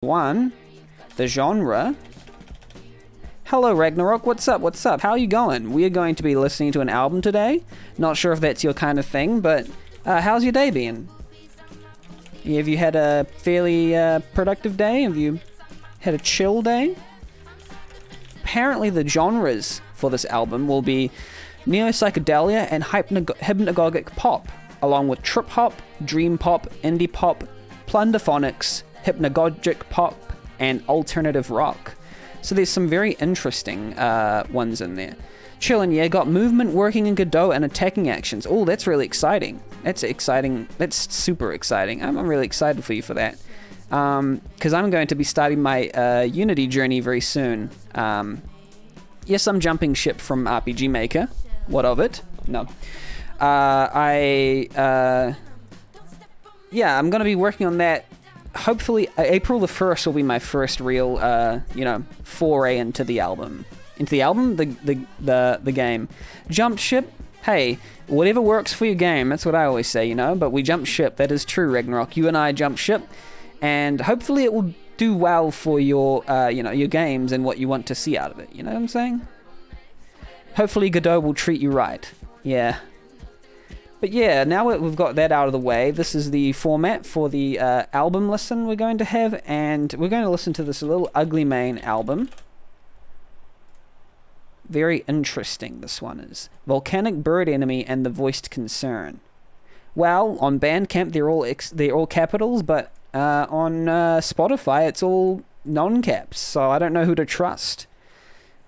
One, the genre. Hello Ragnarok, what's up, what's up, how are you going? We are going to be listening to an album today. Not sure if that's your kind of thing, but how's your day been? Have you had a fairly productive day? Have you had a chill day? Apparently the genres for this album will be neo-psychedelia and hypnagogic pop, along with trip-hop, dream pop, indie pop, plunderphonics, hypnagogic pop, and alternative rock. So there's some very interesting ones in there. Chillin', yeah, got movement, working in Godot, and attacking actions. Oh, that's really exciting. That's exciting. That's super exciting. I'm really excited for you for that. Because I'm going to be starting my Unity journey very soon. Yes, I'm jumping ship from RPG Maker. What of it? No. Yeah, I'm going to be working on that. Hopefully, April the 1st will be my first real, foray into the album. Into the album? The game. Jump ship? Hey, whatever works for your game. That's what I always say, But we jump ship. That is true, Ragnarok. You and I jump ship. And hopefully it will do well for your, your games and what you want to see out of it. You know what I'm saying? Hopefully Godot will treat you right. Yeah. But yeah, now that we've got that out of the way, this is the format for the album listen we're going to have, and we're going to listen to this Little Ugly Mane album. Very interesting, this one is. Volcanic, Bird Enemy, and The Voiced Concern. Well, on Bandcamp they're all capitals, but on Spotify it's all non-caps, so I don't know who to trust.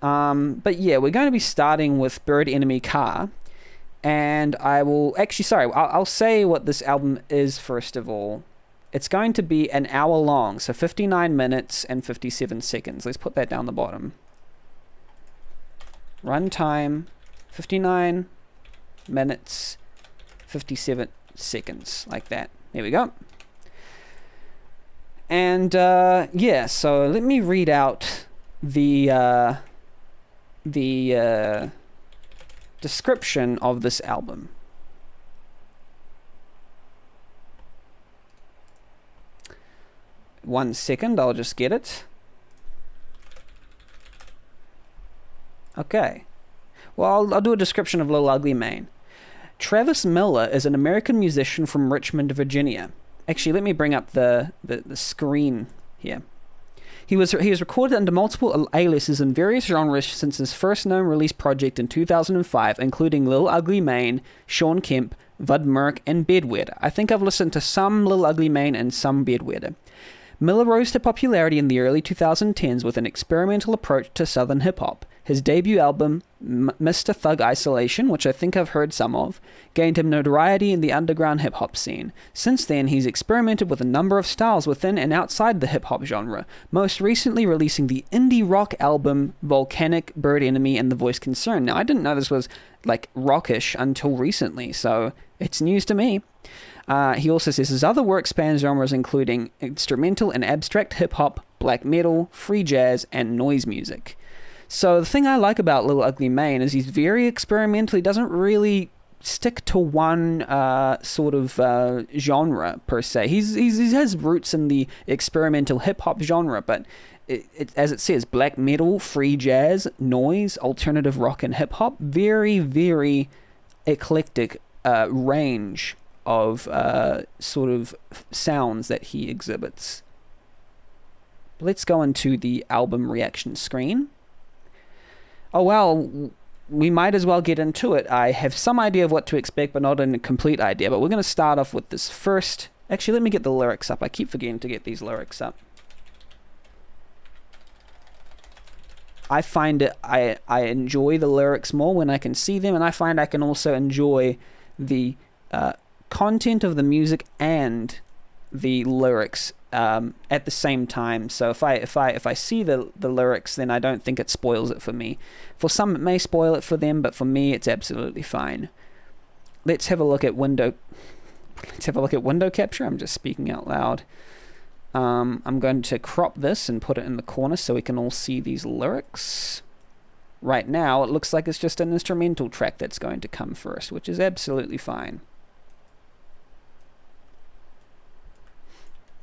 But yeah, we're going to be starting with Bird Enemy Car. And I will I'll say what this album is first of all. It's going to be an hour long, so 59 minutes and 57 seconds. Let's put that down the bottom. Runtime 59 minutes 57 seconds, like that. There we go. And yeah, so let me read out the description of this album. One second, I'll just get it. Okay. Well, I'll do a description of Lil Ugly Mane. Travis Miller is an American musician from Richmond, Virginia. Actually, let me bring up the screen here. He has recorded under multiple aliases in various genres since his first known release project in 2005, including Lil Ugly Mane, Sean Kemp, Vud Merk, and Bedwetter. I think I've listened to some Lil Ugly Mane and some Bedwetter. Miller rose to popularity in the early 2010s with an experimental approach to southern hip-hop. His debut album, Mr. Thug Isolation, which I think I've heard some of, gained him notoriety in the underground hip-hop scene. Since then, he's experimented with a number of styles within and outside the hip-hop genre, most recently releasing the indie rock album Volcanic, Bird Enemy, and The Voiced Concern. Now, I didn't know this was, rockish until recently, so it's news to me. He also says his other work spans genres including instrumental and abstract hip-hop, black metal, free jazz, and noise music. So the thing I like about Lil Ugly Mane is he's very experimental. He doesn't really stick to one sort of genre per se. He has roots in the experimental hip-hop genre, but as it says, black metal, free jazz, noise, alternative rock, and hip-hop. Very, very eclectic range of sort of sounds that he exhibits. Let's go into the album reaction screen. Oh well, we might as well get into it. I have some idea of what to expect, but not a complete idea. But we're going to start off with this first. Actually, let me get the lyrics up. I keep forgetting to get these lyrics up. I find it, I enjoy the lyrics more when I can see them, and I find I can also enjoy the content of the music and the lyrics at the same time. So if I see the lyrics, then I don't think it spoils it for me. For some, it may spoil it for them, but for me, it's absolutely fine. Let's have a look at window capture. I'm just speaking out loud. I'm going to crop this and put it in the corner so we can all see these lyrics. Right now, it looks like it's just an instrumental track that's going to come first, which is absolutely fine.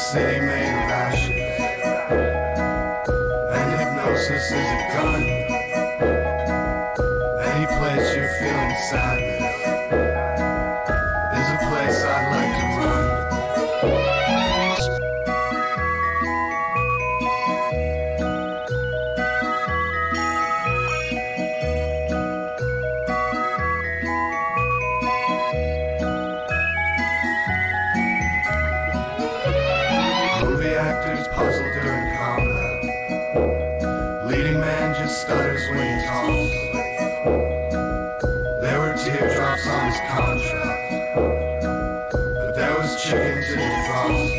city made of ashes, and hypnosis is a gun. Any place you're feeling sadness is a place I'd like to run. Movie actors puzzle during combat. Leading man just stutters when he talks. There were teardrops on his contract, but there was chicken to defrost,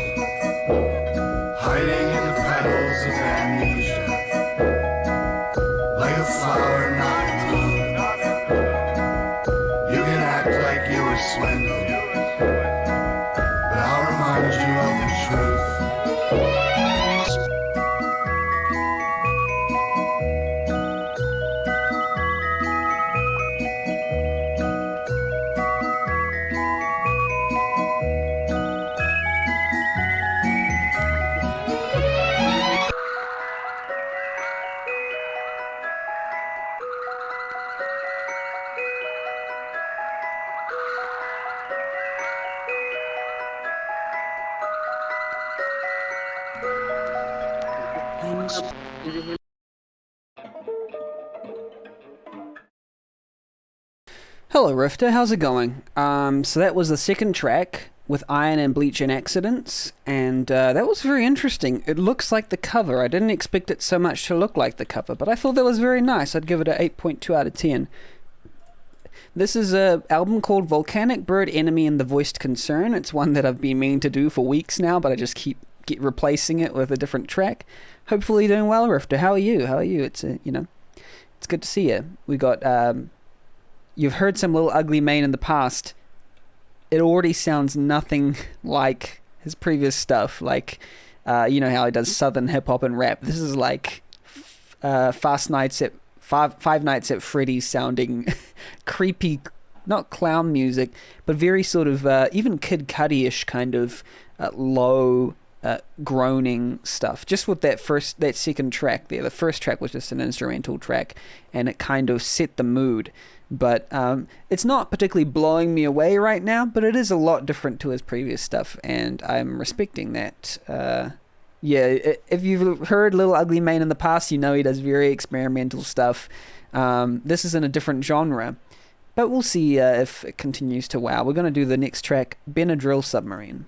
hiding in the petals of amnesia, like a flower not in bloom. You can act like you were swindled, but I'll remind you of the truth. Hello, Rifter. How's it going? So that was the second track with Iron and Bleach and Accidents, and that was very interesting. It looks like the cover. I didn't expect it so much to look like the cover, but I thought that was very nice. I'd give it an 8.2 out of 10. This is an album called Volcanic, Bird Enemy, and The Voiced Concern. It's one that I've been meaning to do for weeks now, but I just keep replacing it with a different track. Hopefully you're doing well, Rifter. How are you? It's it's good to see you. We got you've heard some Little Ugly Mane in the past. It already sounds nothing like his previous stuff. Like, you know how he does Southern hip hop and rap. This is like Five Nights at Freddy's sounding creepy, not clown music, but very sort of even Kid Cudi-ish kind of low groaning stuff. Just with that second track there. The first track was just an instrumental track, and it kind of set the mood. But it's not particularly blowing me away right now, but it is a lot different to his previous stuff, and I'm respecting that. If you've heard Little Ugly Mane in the past, you know he does very experimental stuff. This is in a different genre, but we'll see if it continues to wow. We're going to do the next track, Benadryl Submarine.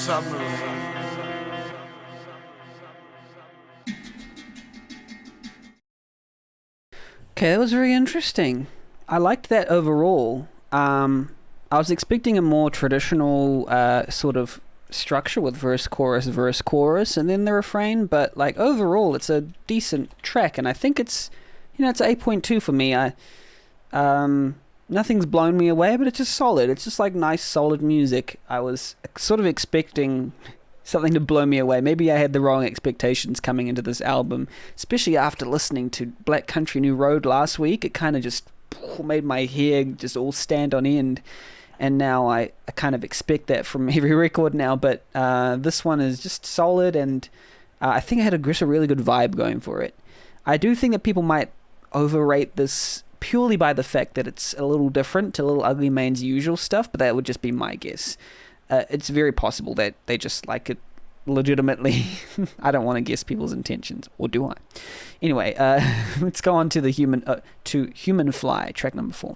Okay, that was very interesting. I liked that overall. I was expecting a more traditional sort of structure with verse, chorus, and then the refrain. But like overall, it's a decent track, and I think it's it's 8.2 for me. Nothing's blown me away, but it's just solid. It's just like nice, solid music. I was sort of expecting something to blow me away. Maybe I had the wrong expectations coming into this album, especially after listening to Black Country New Road last week. It kind of just made my hair just all stand on end. And now I kind of expect that from every record now, but this one is just solid, and I think it had a really good vibe going for it. I do think that people might overrate this purely by the fact that it's a little different to Little Ugly Mane's usual stuff, but that would just be my guess. It's very possible that they just like it legitimately. I don't want to guess people's intentions, or do I? Anyway, let's go on to the Human Fly, track number 4.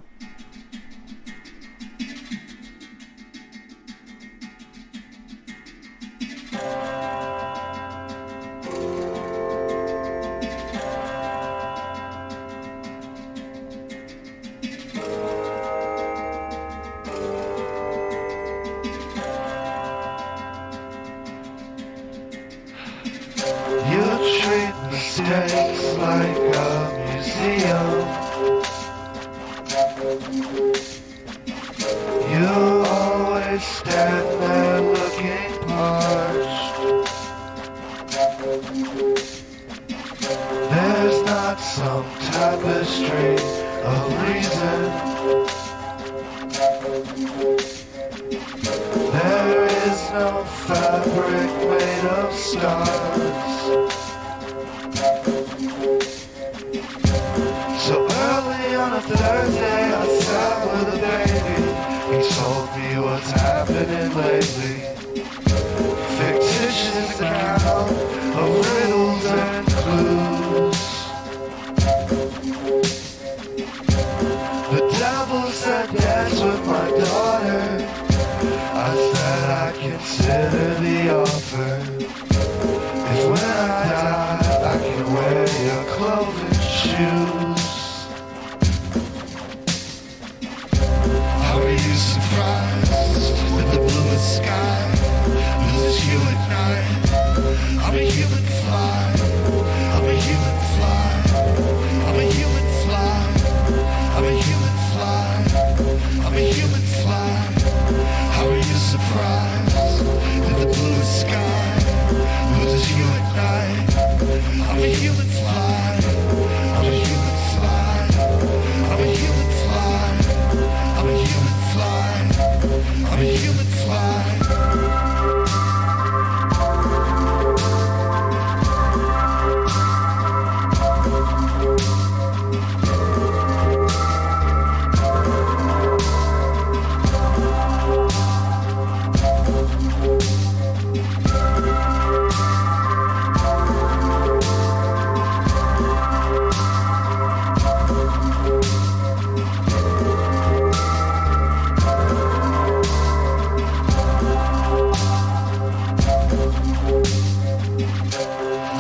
Mistakes like a museum. You always stand there looking parched. There's not some tapestry of reason. There is no fabric made of stars. So early on a Thursday, I sat with a baby. He told me what's happening lately. Fictitious account of riddles and clues. The devil said dance with my daughter. I said I consider the offer. If when I die, I can wear your clothes and shoes. How are you surprised that the bluest sky loses you at night? I'm a human fly. I'm a human fly. I'm a human fly. I'm a human fly. I'm a human fly. How are you surprised that the bluest sky loses you at night? I'm a human fly. I'm a human fly. I'm a human fly. I'm a human fly. I'm a human fly.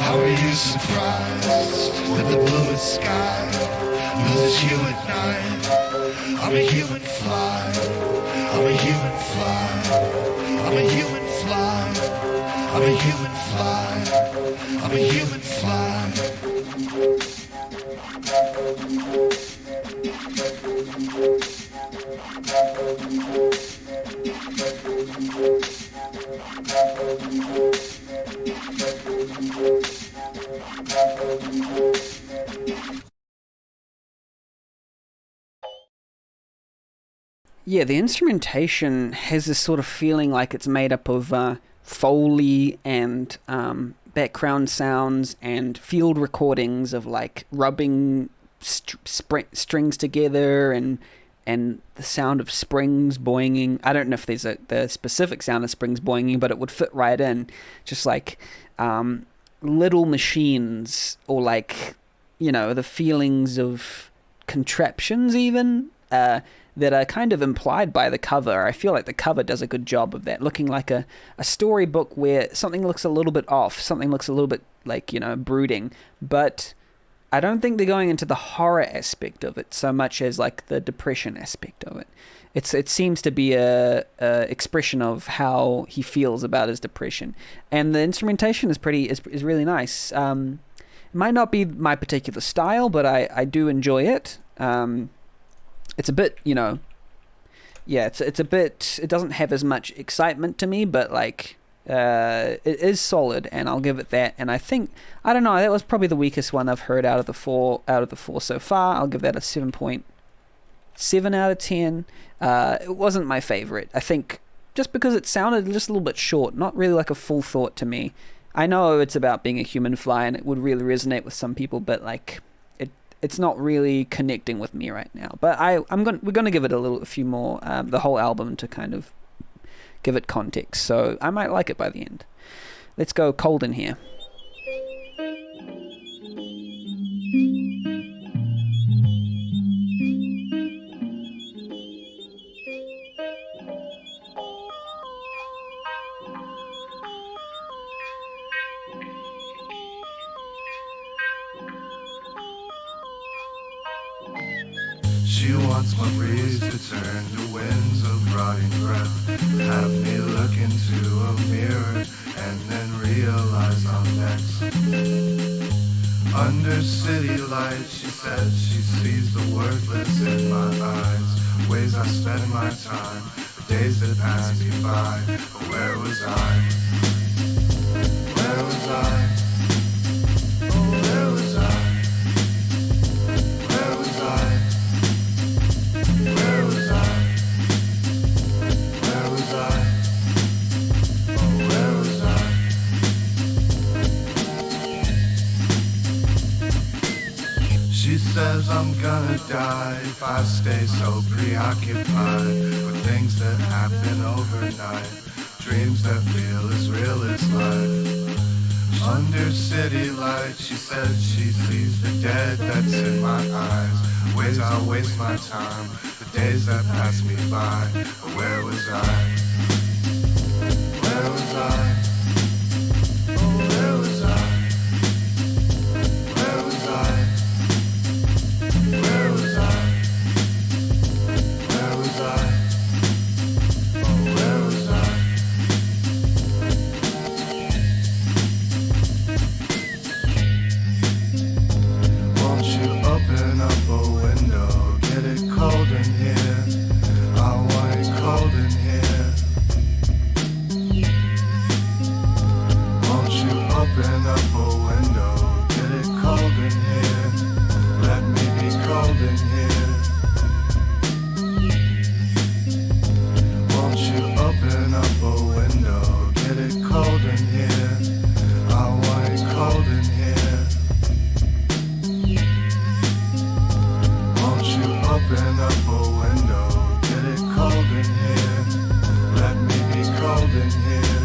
How are you surprised that the bluest sky loses you at night? I'm a human fly. I'm a human fly. I'm a human fly. I'm a human fly. I'm a human fly. Yeah, the instrumentation has this sort of feeling like it's made up of Foley and background sounds and field recordings of like rubbing strings together and the sound of springs boinging. I don't know if there's the specific sound of springs boinging, but it would fit right in. Just like little machines, or like, the feelings of contraptions even. that are kind of implied by the cover. I feel like the cover does a good job of that, looking like a storybook where something looks a little bit off, something looks a little bit like, brooding, but I don't think they're going into the horror aspect of it so much as like the depression aspect of it. It seems to be a expression of how he feels about his depression, and the instrumentation is really nice. It might not be my particular style, but I do enjoy it. It's a bit, it's a bit. It doesn't have as much excitement to me, but like it is solid, and I'll give it that. And I think, I don't know, that was probably the weakest one I've heard out of the four so far. I'll give that a 7.7 out of 10. It wasn't my favorite. I think just because it sounded just a little bit short, not really like a full thought to me. I know it's about being a human fly, and it would really resonate with some people, but like it's not really connecting with me right now. But we're gonna give it a few more, the whole album, to kind of give it context. So I might like it by the end. Let's go Cold in Here. She wants my breeze to turn to winds of rotting breath. Have me look into a mirror and then realize I'm next. Under city lights, she says she sees the worthless in my eyes. Ways I spend my time, the days that pass me by. But where was I? Where was I? Oh, where was I? Where was I? Where was I? Where was I? Oh, where was I? She says I'm gonna die if I stay so preoccupied with things that happen overnight, dreams that feel as real as life. Under city lights, she says she sees the dead that's in my eyes. Ways I waste my time, the days that pass me by. But where was I? Where was I? Oh, where was I? Where was I? Where was I? Where was I? Oh, where was I? Won't you open up a window? Get it cold in here. I want it cold in here. Won't you open up a window? Get it cold in here. Let me be cold in here. Won't you open up a window? Get it cold in here. I want it cold in here. Won't you open up a window? Get it cold in here. Let me be cold in here.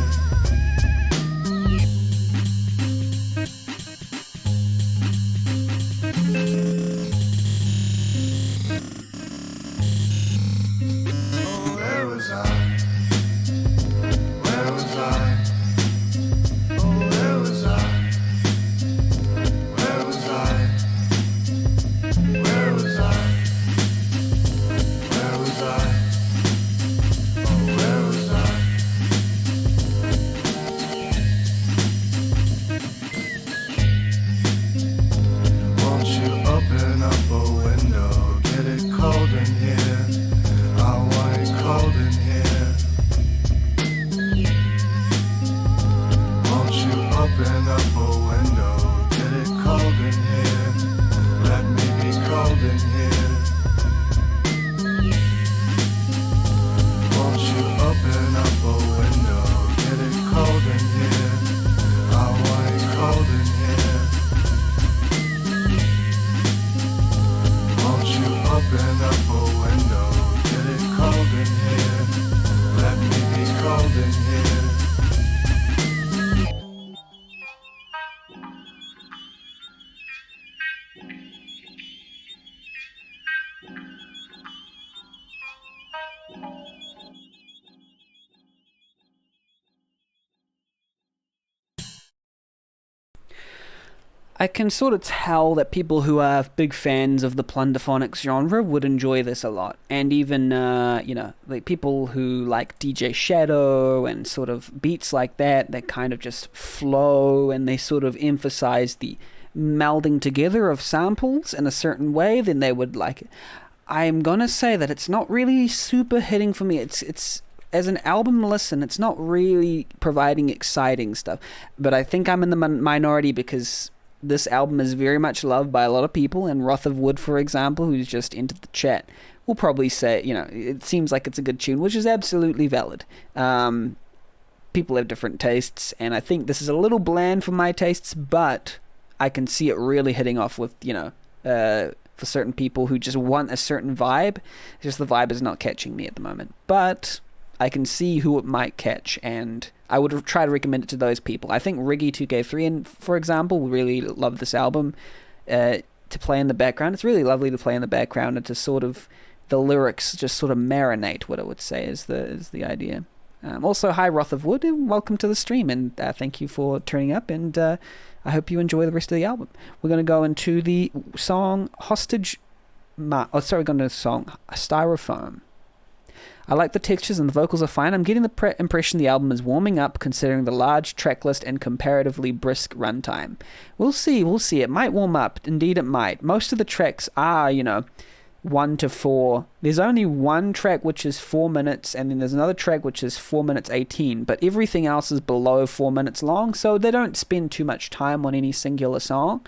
Oh, where was I? Where was I? Oh, where was I? Where was I? Where was I? Where was I? Oh, where was I? Won't you open up a window? Get it cold in here. I want it cold in here. Won't you open up a window? Get it cold in here. Let me be cold in here. Won't you open up a window? Get it cold in here. I want it cold in here. Won't you open up a window? Get it cold in here. Let me be cold in here. I can sort of tell that people who are big fans of the plunderphonics genre would enjoy this a lot. And even, like people who like DJ Shadow and sort of beats like that kind of just flow and they sort of emphasize the melding together of samples in a certain way, then they would like it. I'm gonna say that it's not really super hitting for me. It's as an album listen, it's not really providing exciting stuff. But I think I'm in the minority because this album is very much loved by a lot of people, and Wrath of Wood, for example, who's just entered the chat, will probably say, it seems like it's a good tune, which is absolutely valid. People have different tastes, and I think this is a little bland for my tastes, but I can see it really hitting off with, for certain people who just want a certain vibe. Just the vibe is not catching me at the moment. But I can see who it might catch, and I would try to recommend it to those people. I think Riggy 2K3, for example, will really love this album to play in the background. It's really lovely to play in the background and to sort of, the lyrics just sort of marinate, what I would say is the idea. Also, hi Wrath of Wood, and welcome to the stream, and thank you for turning up, and I hope you enjoy the rest of the album. We're going to go into the song we're going to the song Styrofoam. I like the textures and the vocals are fine. I'm getting the impression the album is warming up considering the large track list and comparatively brisk runtime. We'll see. It might warm up. Indeed, it might. Most of the tracks are, 1 to 4. There's only one track which is 4 minutes, and then there's another track which is 4 minutes 18, but everything else is below 4 minutes long, so they don't spend too much time on any singular song.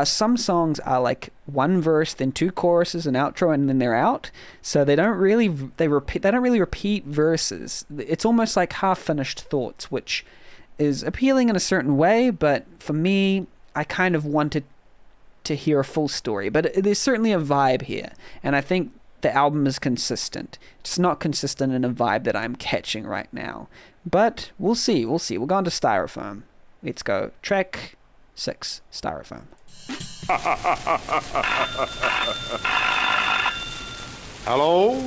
Some songs are like one verse, then 2 choruses, an outro, and then they're out. So they don't really repeat verses. It's almost like half-finished thoughts, which is appealing in a certain way. But for me, I kind of wanted to hear a full story. But there's certainly a vibe here, and I think the album is consistent. It's not consistent in a vibe that I'm catching right now. But we'll see. We'll go on to Styrofoam. Let's go. Track 6, Styrofoam. Hello?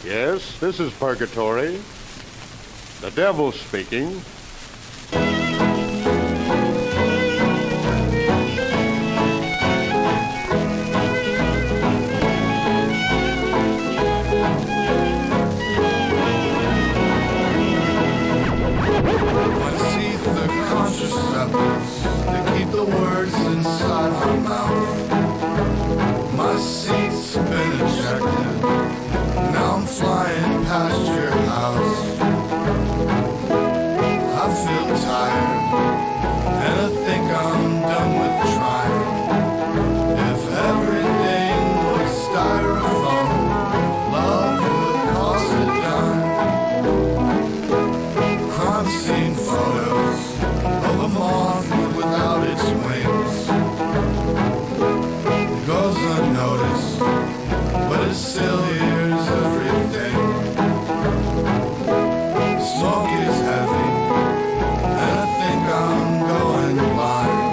Yes, this is Purgatory. The devil speaking. To keep the words inside my mouth. My seat's been ejected. Now I'm flying past your house. I feel tired, and I think I'm done with trying. If everything was styrofoam, love would cost a dime. Crime scene photos of a moth without its wings. It goes unnoticed, but it still hears everything. Smoke is heavy, and I think I'm going blind.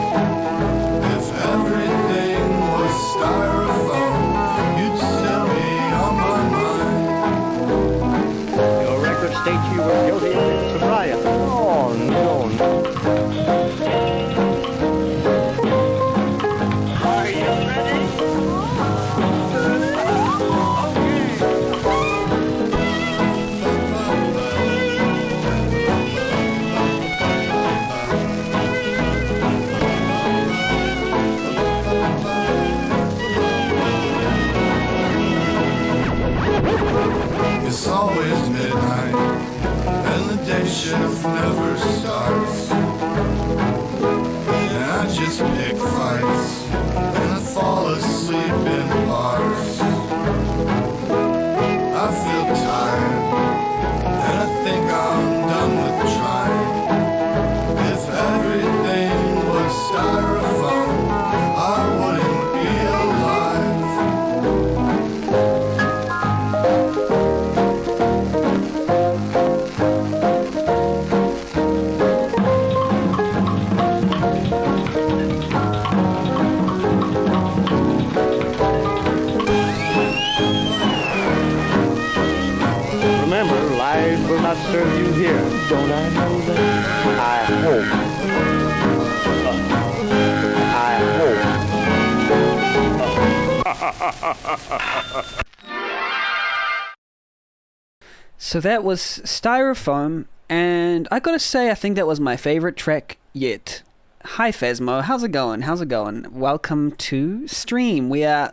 So that was Styrofoam, and I gotta say, I think that was my favorite track yet. Hi Phasmo, how's it going? How's it going? Welcome to stream. We are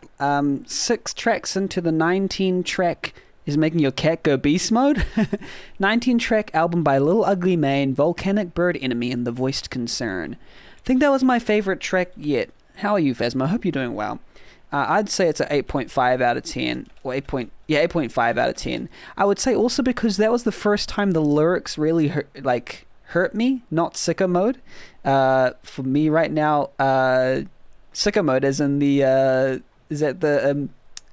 6 tracks into the 19-track is making your cat go beast mode. 19-track album by Little Ugly Mane, Volcanic, Bird Enemy, and The Voiced Concern. I think that was my favorite track yet. How are you, Phasmo? I hope you're doing well. I'd say it's an 8.5 out of 10, or 8.5 out of 10. I would say also because that was the first time the lyrics really hurt me, not sicko mode. For me right now, sicko mode is in the is that the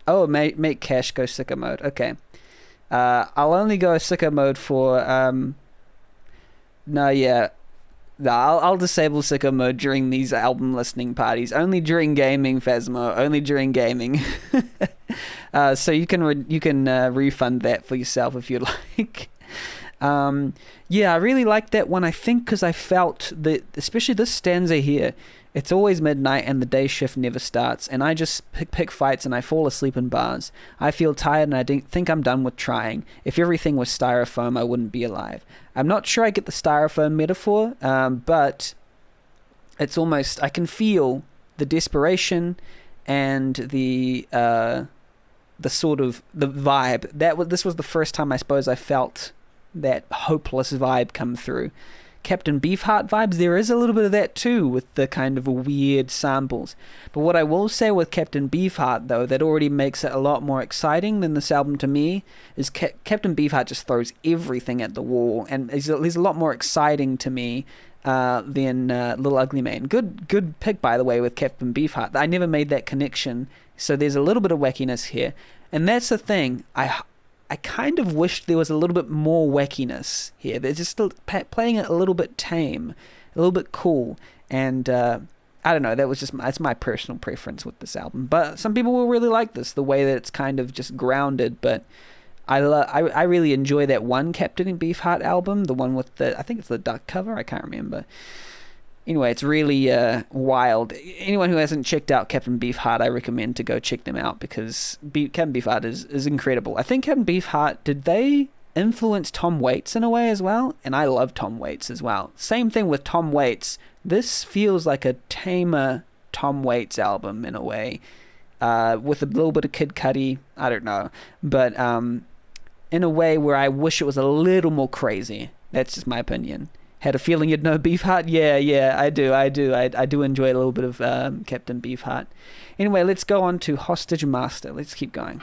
make cash go sicko mode. Okay, I'll only go sicko mode for I'll disable sicko mode during these album listening parties. Only during gaming, Phasmo. Only during gaming. So you can refund that for yourself if you'd like. Yeah, I really like that one. I think because I felt that, especially this stanza here, it's always midnight and the day shift never starts, and I just pick fights and I fall asleep in bars. I feel tired and I think I'm done with trying. If everything was styrofoam, I wouldn't be alive. I'm not sure I get the styrofoam metaphor, but it's almost, I can feel the desperation and the sort of the vibe. This was the first time I suppose I felt that hopeless vibe come through. Captain Beefheart vibes, there is a little bit of that too, with the kind of weird samples. But what I will say with Captain Beefheart, though, that already makes it a lot more exciting than this album to me, is Captain Beefheart just throws everything at the wall, and he's a lot more exciting to me than Little Ugly Mane. Good pick, by the way, with Captain Beefheart. I never made that connection, so there's a little bit of wackiness here. And that's the thing, I kind of wished there was a little bit more wackiness here. They're just still playing it a little bit tame, a little bit cool, and I don't know. That's my personal preference with this album. But some people will really like this, the way that it's kind of just grounded. But I really enjoy that one Captain Beefheart album, the one with I think it's the duck cover. I can't remember. Anyway, it's really wild. Anyone who hasn't checked out Captain Beefheart, I recommend to go check them out, because Captain Beefheart is incredible. I think Captain Beefheart, did they influence Tom Waits in a way as well? And I love Tom Waits as well. Same thing with Tom Waits. This feels like a tamer Tom Waits album in a way, with a little bit of Kid Cudi. I don't know. But in a way where I wish it was a little more crazy. That's just my opinion. Had a feeling you'd know Beefheart? Yeah, I do. I do enjoy a little bit of Captain Beefheart. Anyway, let's go on to Hostage Master. Let's keep going.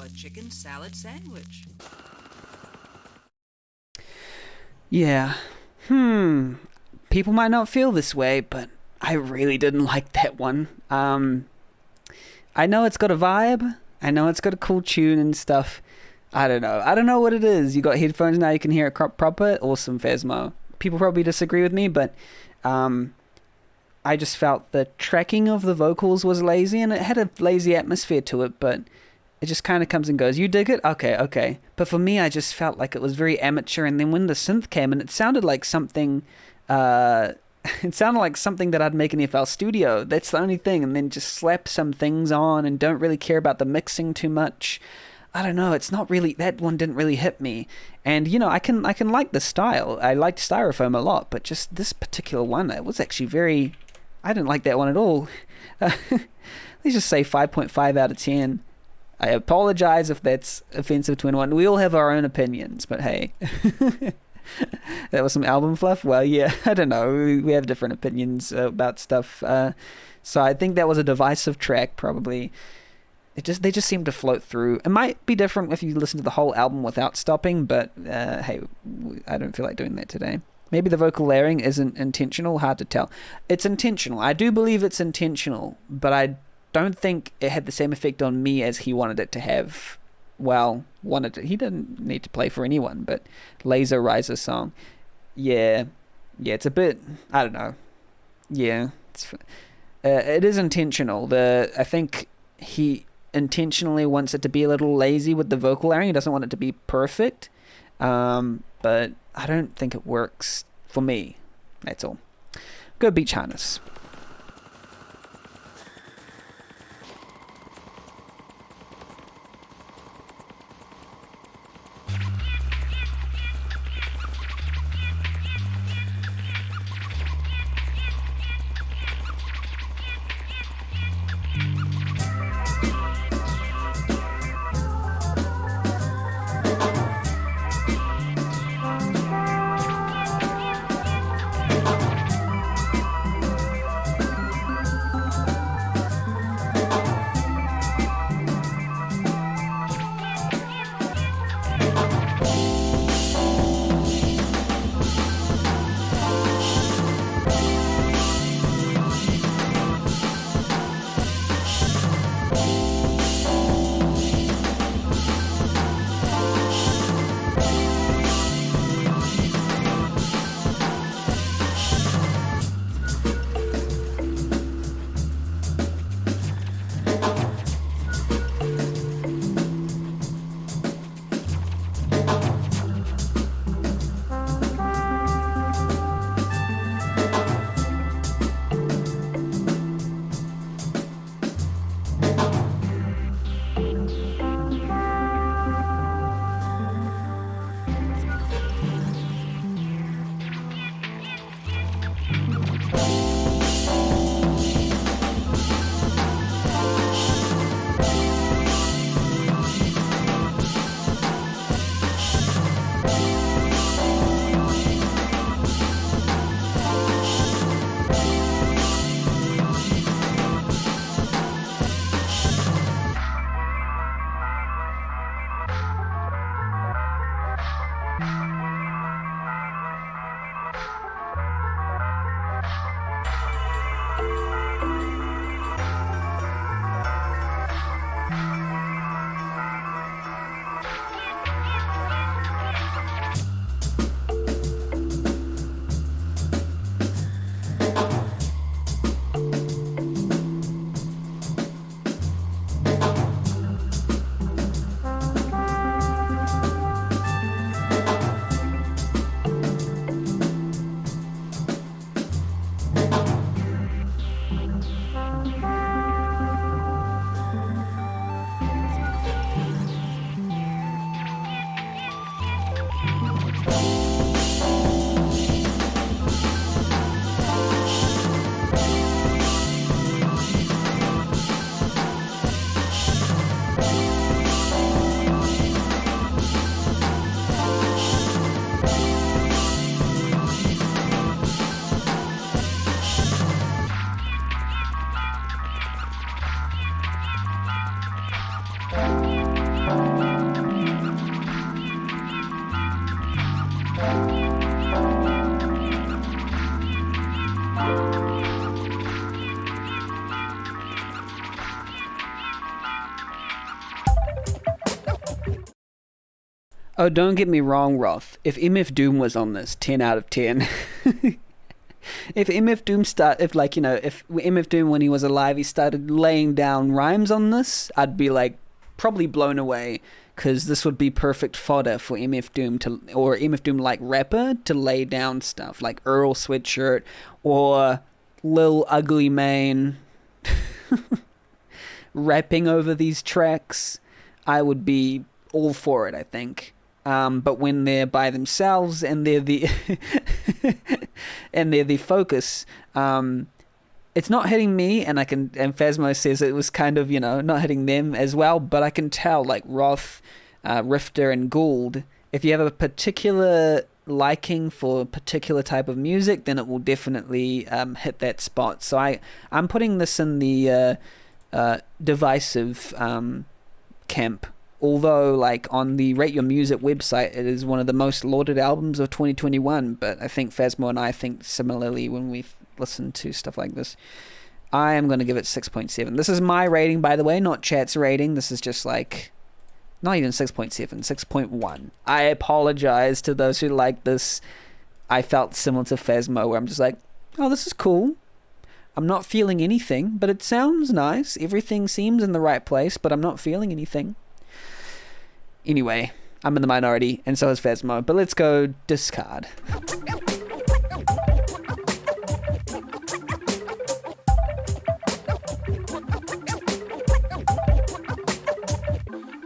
a chicken salad sandwich. Yeah. People might not feel this way, but I really didn't like that one. I know it's got a vibe. I know it's got a cool tune and stuff. I don't know. I don't know what it is. You got headphones now, you can hear it proper. Awesome, Phasmo. People probably disagree with me, but I just felt the tracking of the vocals was lazy, and it had a lazy atmosphere to it, but it just kind of comes and goes. You dig it? Okay. But for me, I just felt like it was very amateur, and then when the synth came in, it sounded like something... it sounded like something that I'd make in FL Studio. That's the only thing. And then just slap some things on and don't really care about the mixing too much. I don't know. It's not really... That one didn't really hit me. And, you know, I can like the style. I liked Styrofoam a lot, but just this particular one, it was actually very... I didn't like that one at all. Let's just say 5.5 out of 10. I apologize if that's offensive to anyone. We all have our own opinions, but hey... That was some album fluff? Well, yeah, I don't know. We have different opinions about stuff. So I think that was a divisive track, probably. They just seem to float through. It might be different if you listen to the whole album without stopping, but hey, I don't feel like doing that today. Maybe the vocal layering isn't intentional. Hard to tell. It's intentional. I do believe it's intentional, but I don't think it had the same effect on me as he wanted it to have. Well, he didn't need to play for anyone, but Laser Riser song, yeah, it's a bit, I don't know, yeah, it is intentional. I think he intentionally wants it to be a little lazy with the vocal layering. He doesn't want it to be perfect, but I don't think it works for me. That's all. Go Beach Harness. Oh, don't get me wrong, Roth. If MF Doom was on this, 10 out of 10. If MF Doom if MF Doom when he was alive, he started laying down rhymes on this, I'd be like probably blown away, because this would be perfect fodder for MF Doom or MF Doom like rapper to lay down stuff like Earl Sweatshirt or Lil Ugly Mane rapping over these tracks. I would be all for it, I think. But when they're by themselves and they're the and they're the focus, it's not hitting me. And Phasmo says it was kind of, not hitting them as well. But I can tell, like Roth, Rifter, and Gould, if you have a particular liking for a particular type of music, then it will definitely hit that spot. So I'm putting this in the divisive camp. Although, like, on the Rate Your Music website, it is one of the most lauded albums of 2021, but I think Phasmo and I think similarly when we've listened to stuff like this. I am going to give it 6.7. This is my rating, by the way, not chat's rating. This is just, like, not even 6.7, 6.1. I apologize to those who like this. I felt similar to Phasmo, where I'm just like, oh, this is cool. I'm not feeling anything, but it sounds nice. Everything seems in the right place, but I'm not feeling anything. Anyway, I'm in the minority, and so is Phasmo. But let's go discard.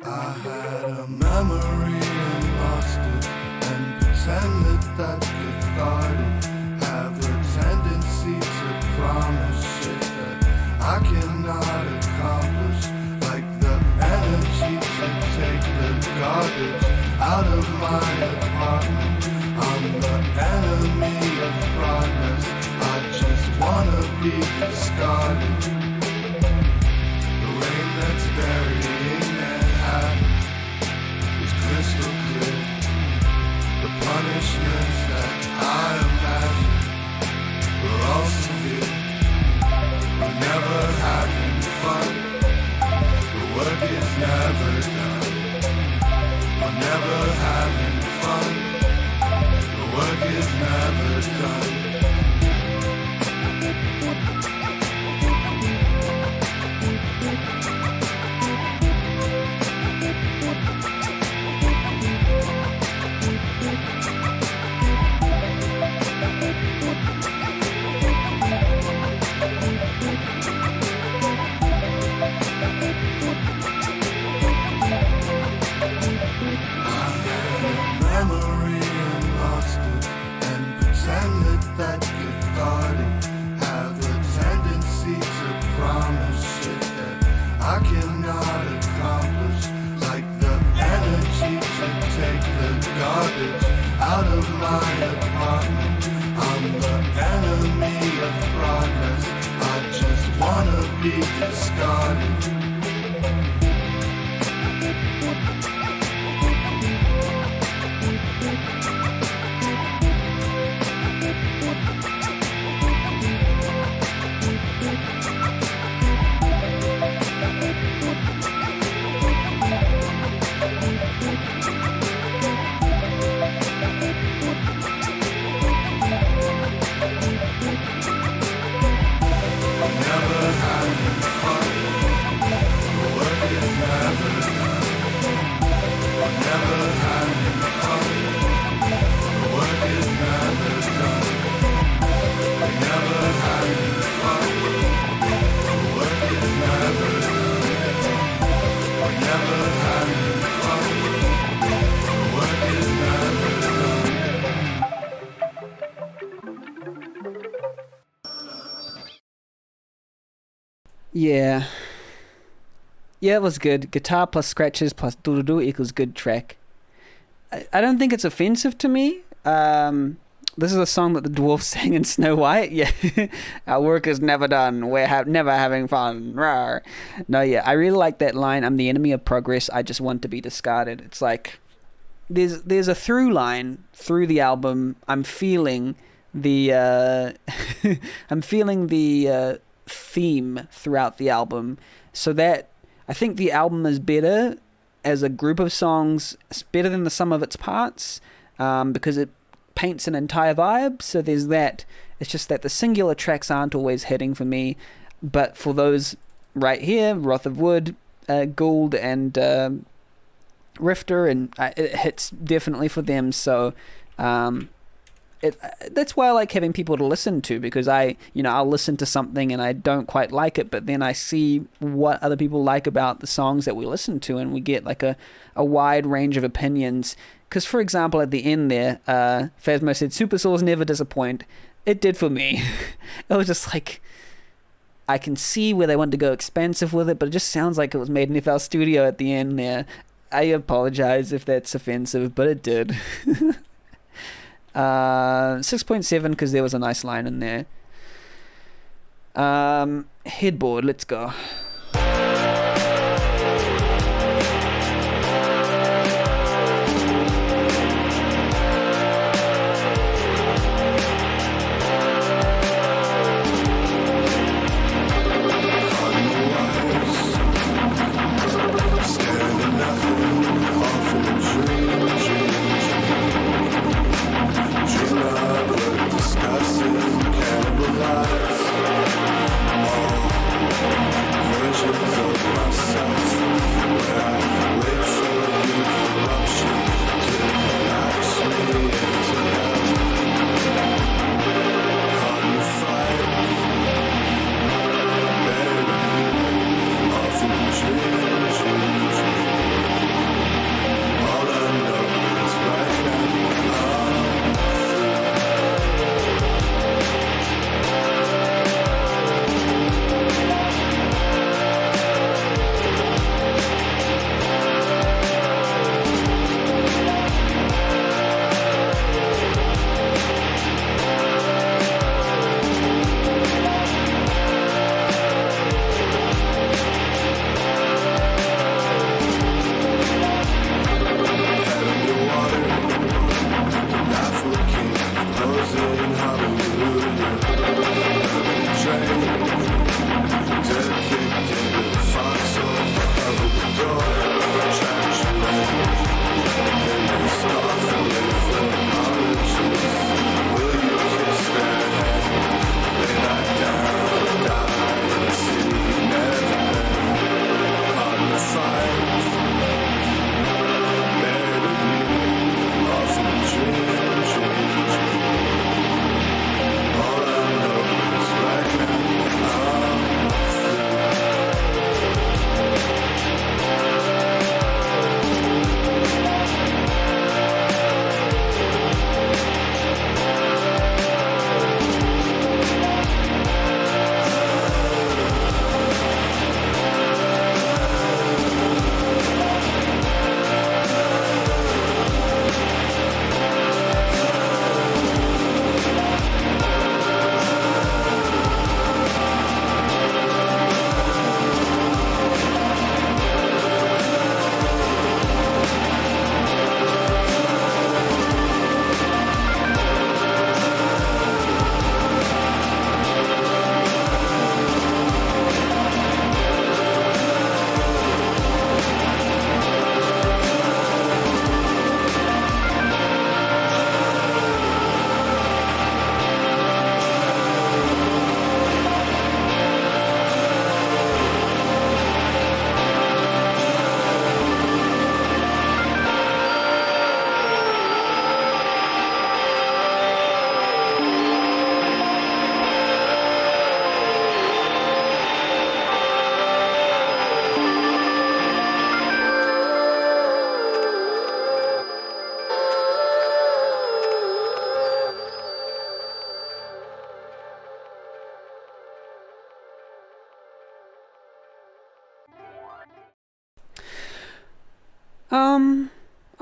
I had a memory and lost it, and pretended that cathartic have a tendency to promise shit that I cannot accomplish, like the energy to take the garbage out of my apartment. I'm the enemy of progress, I just wanna be discarded. The rain that's burying Manhattan is crystal clear. The punishments that I imagine were all severe. We're never having fun, the work is never done. We're never having fun, the work is never done. That cathartic have a tendency to promise shit that I cannot accomplish, like the energy to take the garbage out of my apartment. I'm the enemy of progress, I just wanna be discarded. Yeah. Yeah, it was good. Guitar plus scratches plus doo-doo-doo equals good track. I don't think it's offensive to me. This is a song that the dwarves sang in Snow White. Yeah. Our work is never done. We're never having fun. Rawr. No, yeah. I really like that line. I'm the enemy of progress. I just want to be discarded. It's like there's a through line through the album. I'm feeling the theme throughout the album, so that I think the album is better as a group of songs, it's better than the sum of its parts, because it paints an entire vibe. So there's that. It's just that the singular tracks aren't always hitting for me, but for those right here, Wrath of Wood, Gould, and Rifter, and it hits definitely for them. So that's why I like having people to listen to, because I'll listen to something and I don't quite like it, but then I see what other people like about the songs that we listen to, and we get like a wide range of opinions. Because, for example, at the end there, Phasmo said, Super Souls never disappoint. It did for me. It was just like, I can see where they wanted to go expensive with it, but it just sounds like it was made in FL Studio at the end there. I apologize if that's offensive, but it did. 6.7 because there was a nice line in there. Headboard, let's go.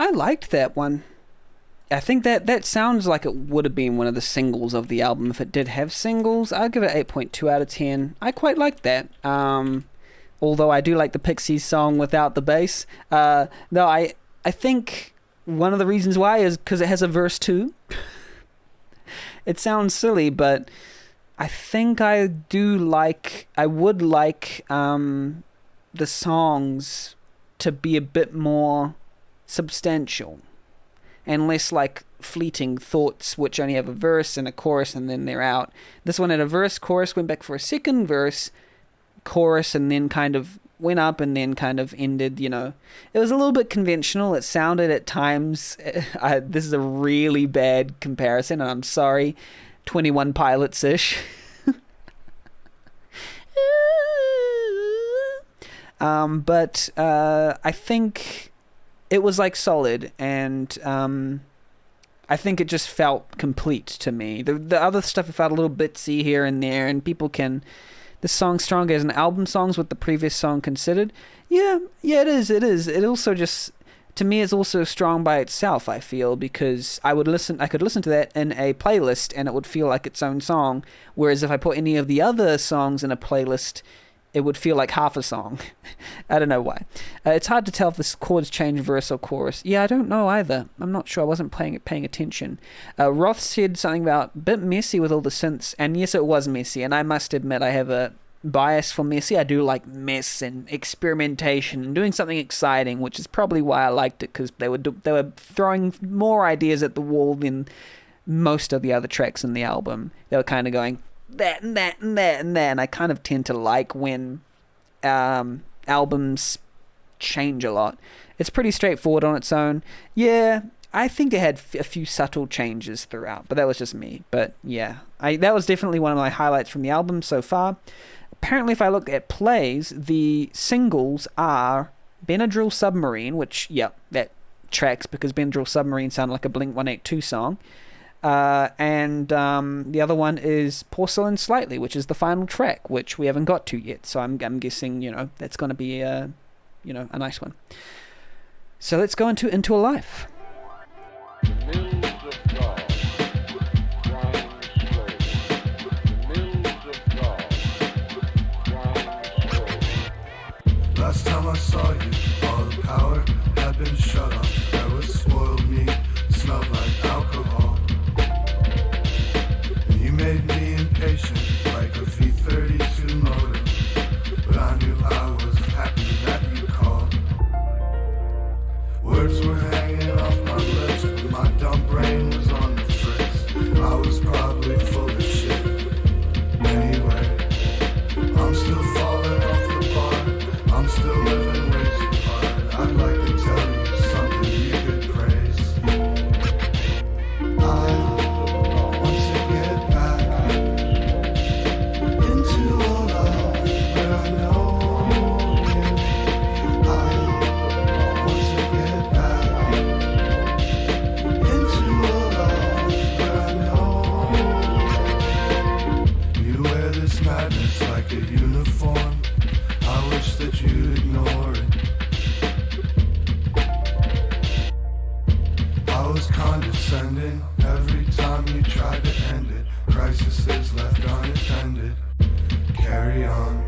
I liked that one. I think that sounds like it would have been one of the singles of the album if it did have singles. I'd give it 8.2 out of 10. I quite liked that. Although I do like the Pixies song without the bass. No, I think one of the reasons why is because it has a verse too. It sounds silly, but I think I would like the songs to be a bit more substantial and less like fleeting thoughts which only have a verse and a chorus and then they're out. This one had a verse, chorus, went back for a second verse, chorus, and then kind of went up and then kind of ended, you know. It was a little bit conventional. It sounded at times, this is a really bad comparison, and I'm sorry, 21 Pilots-ish. But I think it was like solid, and I think it just felt complete to me. The other stuff felt a little bitsy here and there, and people can... This song's stronger as an album songs with the previous song considered. Yeah, it is. It also just, to me, is also strong by itself, I feel, because I could listen to that in a playlist and it would feel like its own song, whereas if I put any of the other songs in a playlist, it would feel like half a song. I don't know why. It's hard to tell if the chords change verse or chorus. Yeah, I don't know either. I'm not sure. I wasn't paying attention. Roth said something about a bit messy with all the synths, and yes, it was messy, and I must admit I have a bias for messy. I do like mess and experimentation and doing something exciting, which is probably why I liked it, because they were throwing more ideas at the wall than most of the other tracks in the album. They were kind of going... that and that and that and that, and I kind of tend to like when albums change a lot. It's pretty straightforward on its own. Yeah, I think it had a few subtle changes throughout, but that was just me. But yeah, that was definitely one of my highlights from the album so far. Apparently, if I look at plays, the singles are Benadryl Submarine, which, yeah, that tracks because Benadryl Submarine sounded like a Blink-182 song. And the other one is Porcelain Slightly, which is the final track, which we haven't got to yet. So I'm guessing, you know, that's going to be a nice one. So let's go into a Life. Last time I saw you, all the power had been shut off. That was spoiled meat, smelled like alcohol. You made me impatient, like a V32 motor. But I knew I was happy that you called. Words were hanging off my lips, but my dumb brain was on the fritz. I was probably full of shit. Anyway, I'm still falling off the bar. I'm still living way too hard. I'd like to tell you something you could praise. I want to get back into a love where I know you. I want to get back into a love where I know you. You wear this madness like a uniform. I wish that you'd ignore it. I was condescending every time you tried to end it. Crises left unattended. Carry on.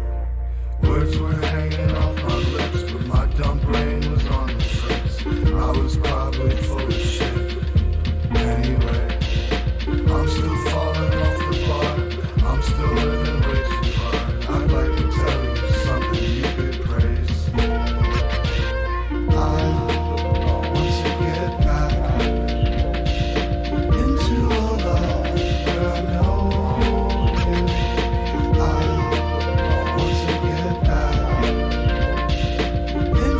Words were hanging off my lips, but my dumb brain was on the fritz. I was probably full of shit. Anyway, I'm still falling off the bar. I'm still living way too hard. I'd like to tell you something you could praise. I want to get back into a love where I know you. I want to get back into a love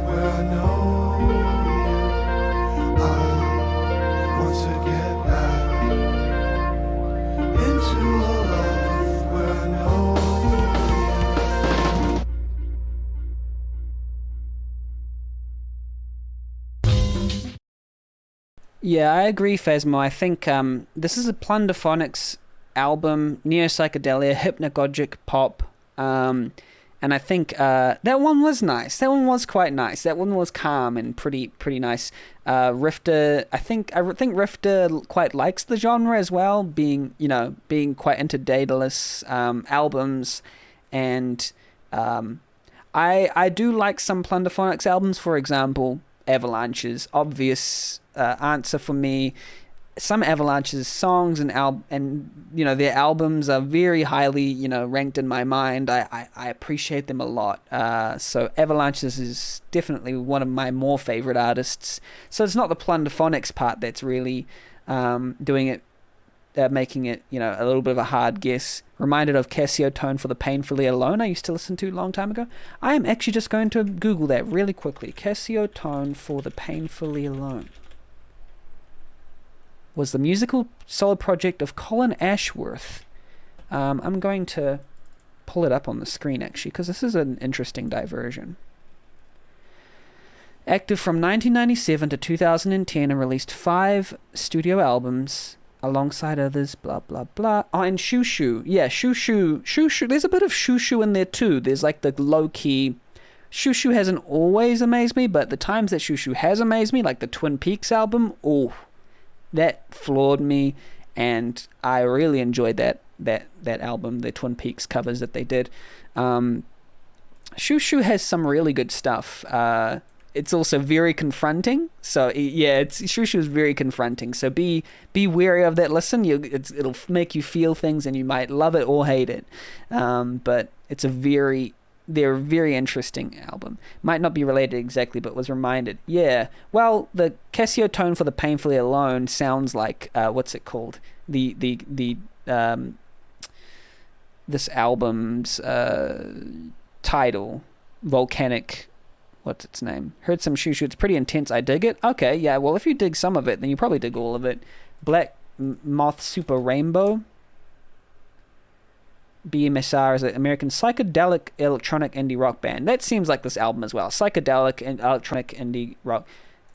where I know you. I want to get back into a life where I know you. I want to get back into a life where I know you. Yeah, I agree, Phasmo. I think this is a Plunderphonics album, neo-psychedelia, hypnagogic pop, and And I think that one was nice. That one was quite nice. That one was calm and pretty nice. Rifter, I think Rifter quite likes the genre as well, being quite into Daedalus albums, and I do like some Plunderphonics albums. For example, Avalanche's obvious answer for me. Some Avalanche's songs and their albums are very highly ranked in my mind. I appreciate them a lot. So Avalanche's is definitely one of my more favorite artists. So it's not the Plunderphonics part that's really doing it, making it a little bit of a hard guess. Reminded of Casio Tone for the Painfully Alone I used to listen to a long time ago. I am actually just going to Google that really quickly. Casio Tone for the Painfully Alone was the musical solo project of Colin Ashworth. I'm going to pull it up on the screen, actually, because this is an interesting diversion. Active from 1997 to 2010 and released 5 studio albums alongside others, blah, blah, blah. Oh, and Shoo Shoo. Yeah, Shoo Shoo. Shoo Shoo. There's a bit of Shoo Shoo in there, too. There's like the low-key... Shoo Shoo hasn't always amazed me, but the times that Shoo Shoo has amazed me, like the Twin Peaks album, that floored me, and I really enjoyed that album, the Twin Peaks covers that they did. Shoo Shoo has some really good stuff. It's also very confronting. So yeah, Shoo Shoo is very confronting. So be wary of that. Listen, it'll make you feel things, and you might love it or hate it. But it's they're a very interesting album. Might not be related exactly, but was reminded. Yeah. Well, the Casio Tone for the Painfully Alone sounds like what's it called? This album's title, Volcanic. What's its name? Heard some Shoo Shoo. It's pretty intense. I dig it. Okay, yeah. Well, if you dig some of it, then you probably dig all of it. Black Moth Super Rainbow. BMSR is an American psychedelic electronic indie rock band. That seems like this album as well. Psychedelic and electronic indie rock.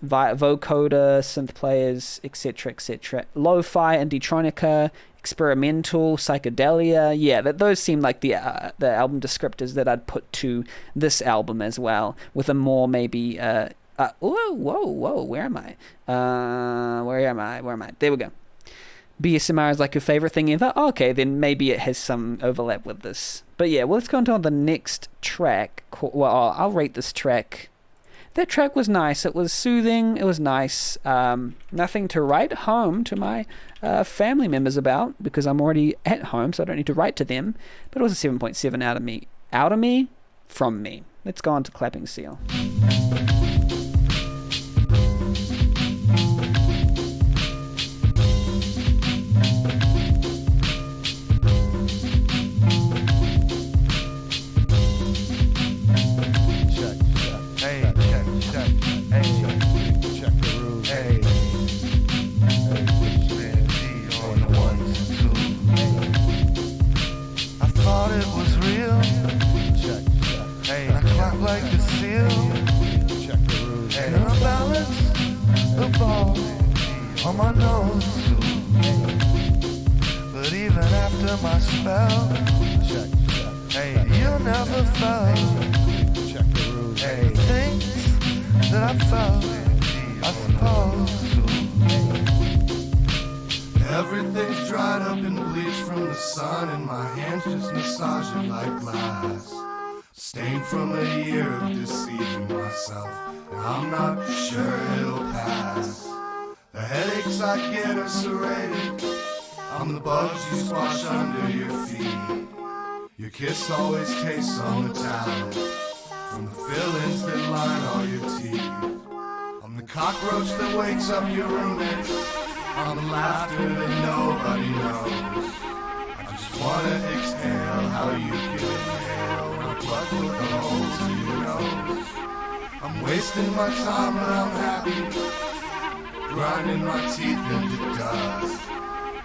Vocoder, synth players, etc., etc. Lo-fi, indie-tronica, experimental, psychedelia. Yeah, those seem like the album descriptors that I'd put to this album as well, with a more maybe... whoa, where am I? Where am I? There we go. BSMR is like your favorite thing ever? Oh, okay, then maybe it has some overlap with this. But yeah, well, let's go on to the next track. Well, I'll rate this track. That track was nice. It was soothing. It was nice. Nothing to write home to my family members about, because I'm already at home, so I don't need to write to them. But it was a 7.7 out of me. Out of me? From me. Let's go on to Clapping Seal. Like a seal, and I balance the ball on my nose. But even after my spell, you never felt things that I felt, I suppose. Everything's dried up and bleached from the sun, and my hands just massage it like glass. Stained from a year of deceiving myself, and I'm not sure it'll pass. The headaches I get are serrated. I'm the bugs you squash under your feet. Your kiss always tastes so metallic from the fillings that line all your teeth. I'm the cockroach that wakes up your roommates. I'm the laughter that nobody knows. I just wanna exhale how you can inhale. Plug with the holes in your nose. I'm wasting my time, but I'm happy. Grinding my teeth into dust.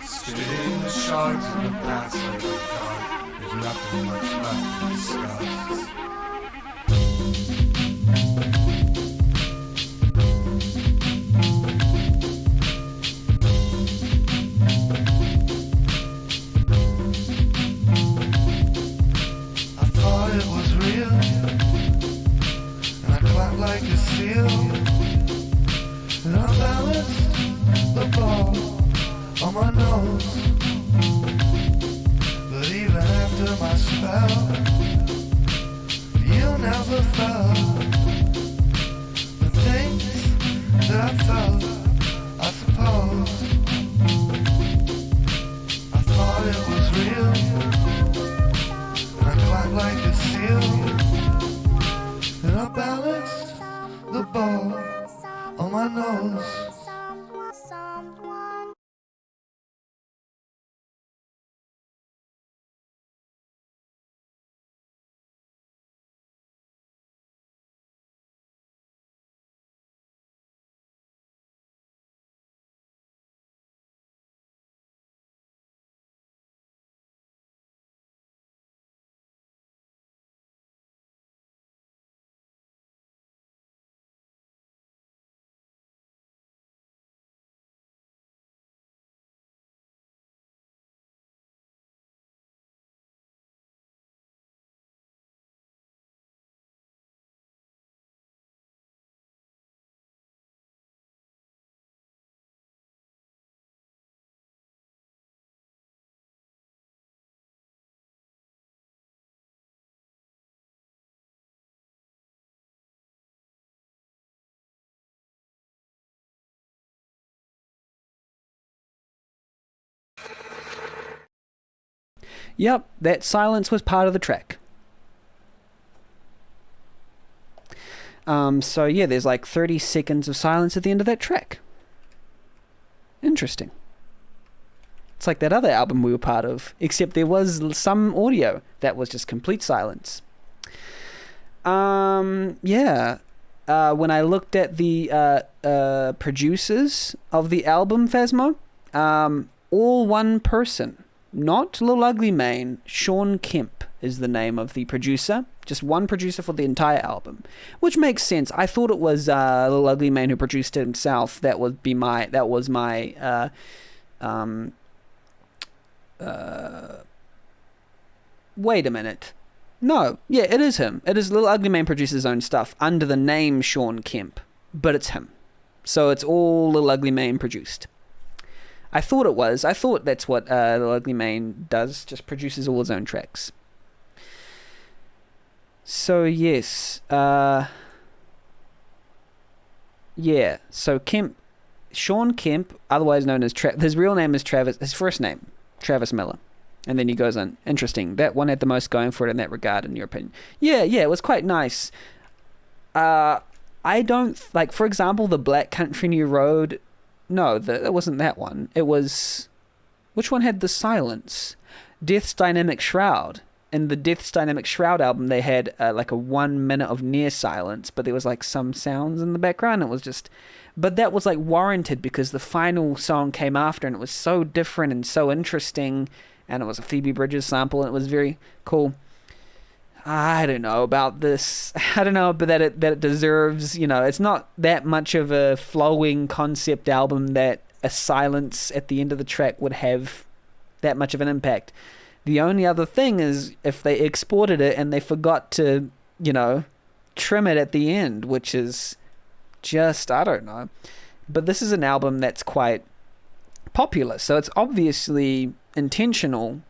Spitting the shards in the past like the dark. There's nothing much left to discuss. It was real. seal. And I balanced the ball on my nose. But even after my spell, you never felt the things that I felt, I suppose. I thought it was real, and I climbed like a seal. And I balanced the ball on my nose. Yep, that silence was part of the track. So yeah, there's like 30 seconds of silence at the end of that track. Interesting. It's like that other album we were part of, except there was some audio that was just complete silence. Yeah. When I looked at the producers of the album, Phasmo, all one person. Not Lil Ugly Mane, Sean Kemp is the name of the producer. Just one producer for the entire album, which makes sense. I thought it was Lil Ugly Mane who produced it himself. That was my wait a minute. No, yeah, it is him. It is Lil Ugly Mane produces his own stuff under the name Sean Kemp, but it's him. So it's all Lil Ugly Mane produced. I thought it was. I thought that's what Lil Ugly Mane does, just produces all his own tracks. So yes, yeah. So Sean Kemp, otherwise known as his real name is Travis. His first name, Travis Miller, and then he goes on. Interesting. That one had the most going for it in that regard, in your opinion. Yeah, it was quite nice. I don't like, for example, the Black Country New Road. No, it wasn't that one. It was... Which one had the silence? Death's Dynamic Shroud. In the Death's Dynamic Shroud album, they had like a 1 minute of near silence, but there was like some sounds in the background. It was just... But that was like warranted because the final song came after and it was so different and so interesting, and it was a Phoebe Bridgers sample and it was very cool. I don't know about this. I don't know, but that it deserves, it's not that much of a flowing concept album that a silence at the end of the track would have that much of an impact. The only other thing is if they exported it and they forgot to, trim it at the end, which is just, I don't know. But this is an album that's quite popular, so it's obviously intentional.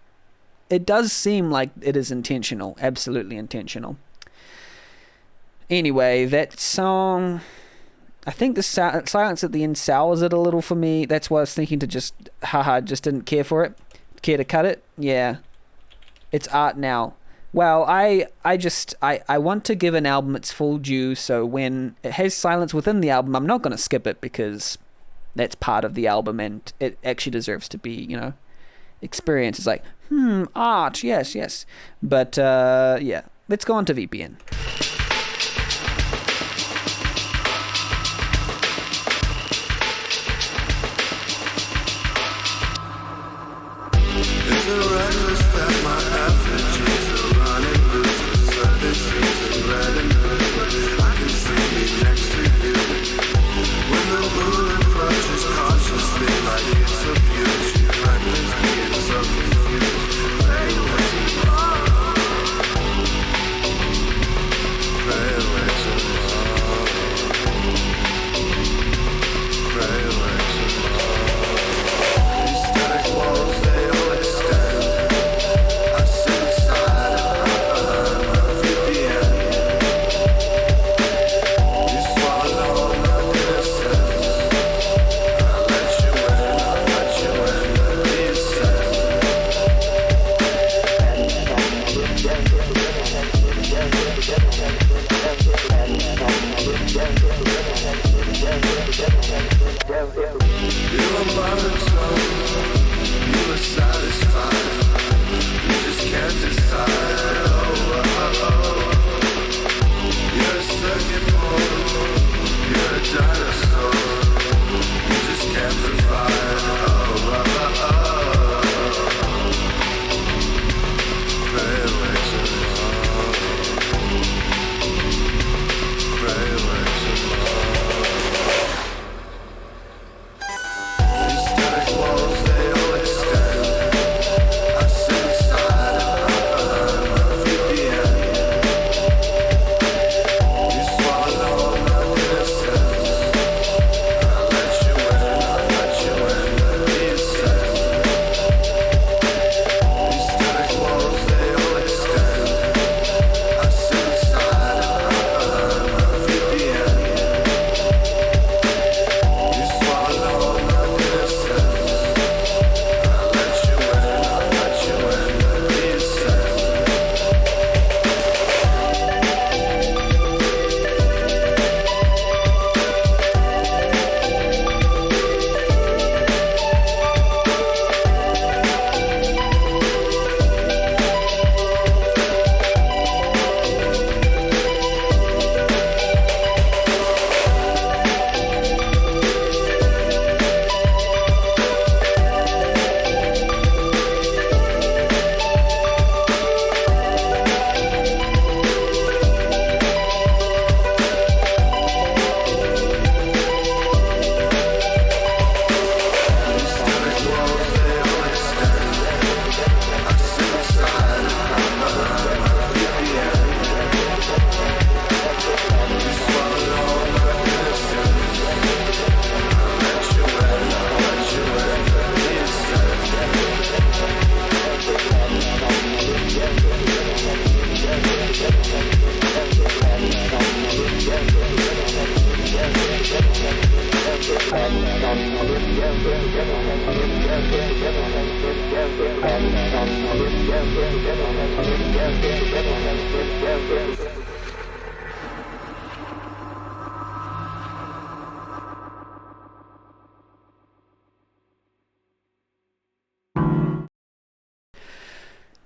It does seem like it is intentional, absolutely intentional. Anyway, that song, I think the silence at the end sours it a little for me. That's why I was thinking to just didn't care for it. Care to cut it? Yeah. It's art now. Well, I want to give an album its full due, so when it has silence within the album, I'm not going to skip it because that's part of the album and it actually deserves to be, experience. It's like, art, yes. But, yeah, let's go on to VPN.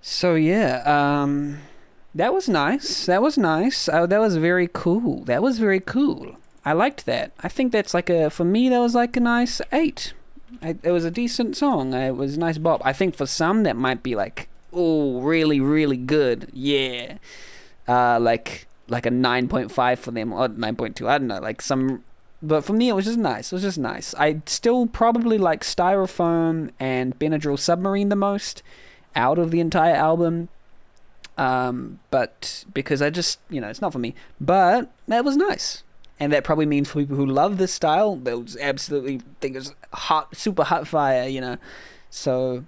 So yeah, that was nice. That was nice. That was very cool. That was very cool. I liked that. I think that's like for me, that was like a nice 8. It was a decent song. It was a nice bop. I think for some that might be like, oh, really, really good. Yeah. Like a 9.5 for them, or 9.2. I don't know. Like some, but for me it was just nice. It was just nice. I still probably like Styrofoam and Benadryl Submarine the most out of the entire album. But because I just, it's not for me. But that was nice. And that probably means for people who love this style, they'll absolutely think it's hot, super hot fire, So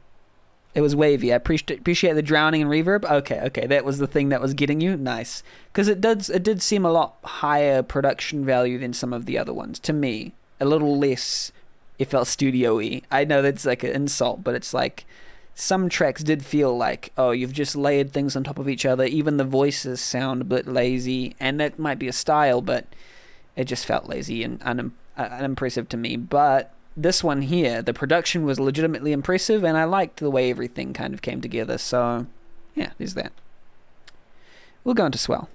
it was wavy. I appreciate the drowning and reverb. Okay, that was the thing that was getting you. Nice. Because it did seem a lot higher production value than some of the other ones. To me, a little less, it felt studio-y. I know that's like an insult, but it's like some tracks did feel like, oh, you've just layered things on top of each other. Even the voices sound a bit lazy, and that might be a style, but it just felt lazy and unimpressive to me. But this one here, the production was legitimately impressive, and I liked the way everything kind of came together. So, yeah, there's that. We'll go into Swell.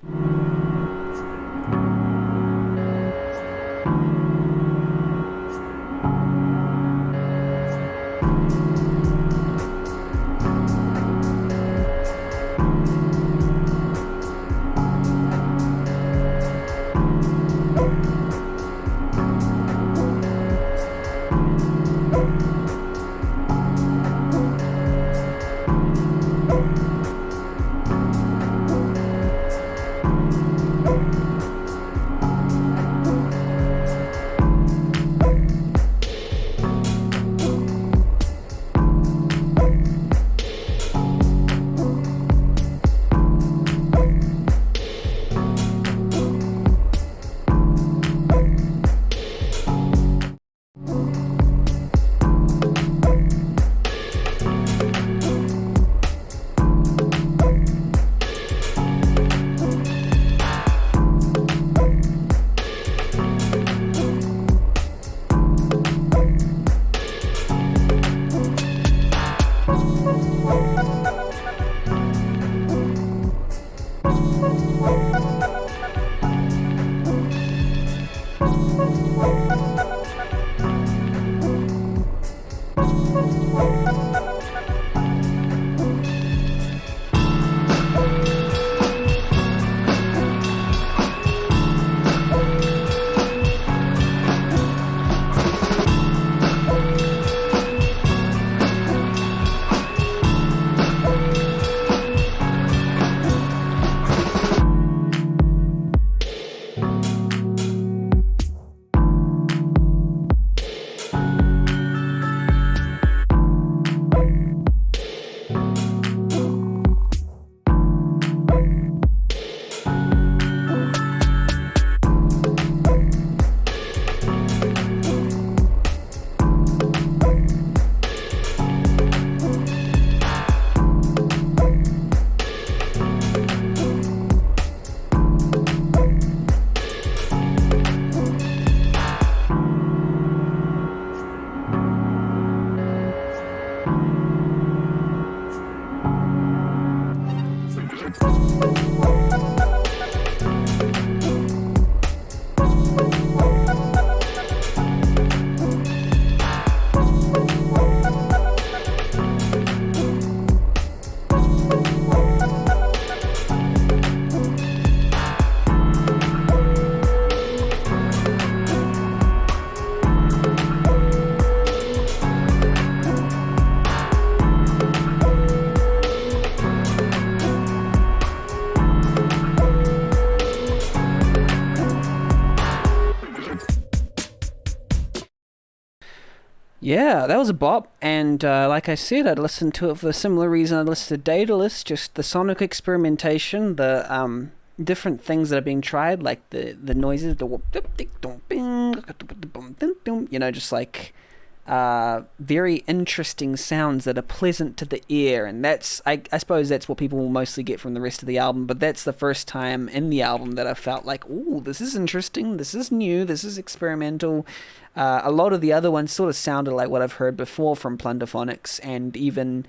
Yeah, that was a bop, and like I said, I'd listened to it for a similar reason I listened to Daedalus, just the sonic experimentation, the different things that are being tried, like the noises, just like very interesting sounds that are pleasant to the ear, and that's I suppose that's what people will mostly get from the rest of the album, but that's the first time in the album that I felt like, ooh, this is interesting, this is new, this is experimental. A lot of the other ones sort of sounded like what I've heard before from Plunderphonics, and even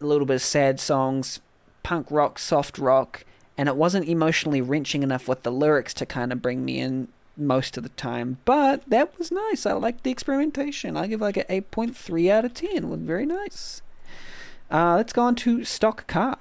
a little bit of sad songs, punk rock, soft rock, and it wasn't emotionally wrenching enough with the lyrics to kind of bring me in most of the time. But that was nice. I liked the experimentation. I give like an 8.3 out of 10. It was very nice. Let's go on to Stock Car.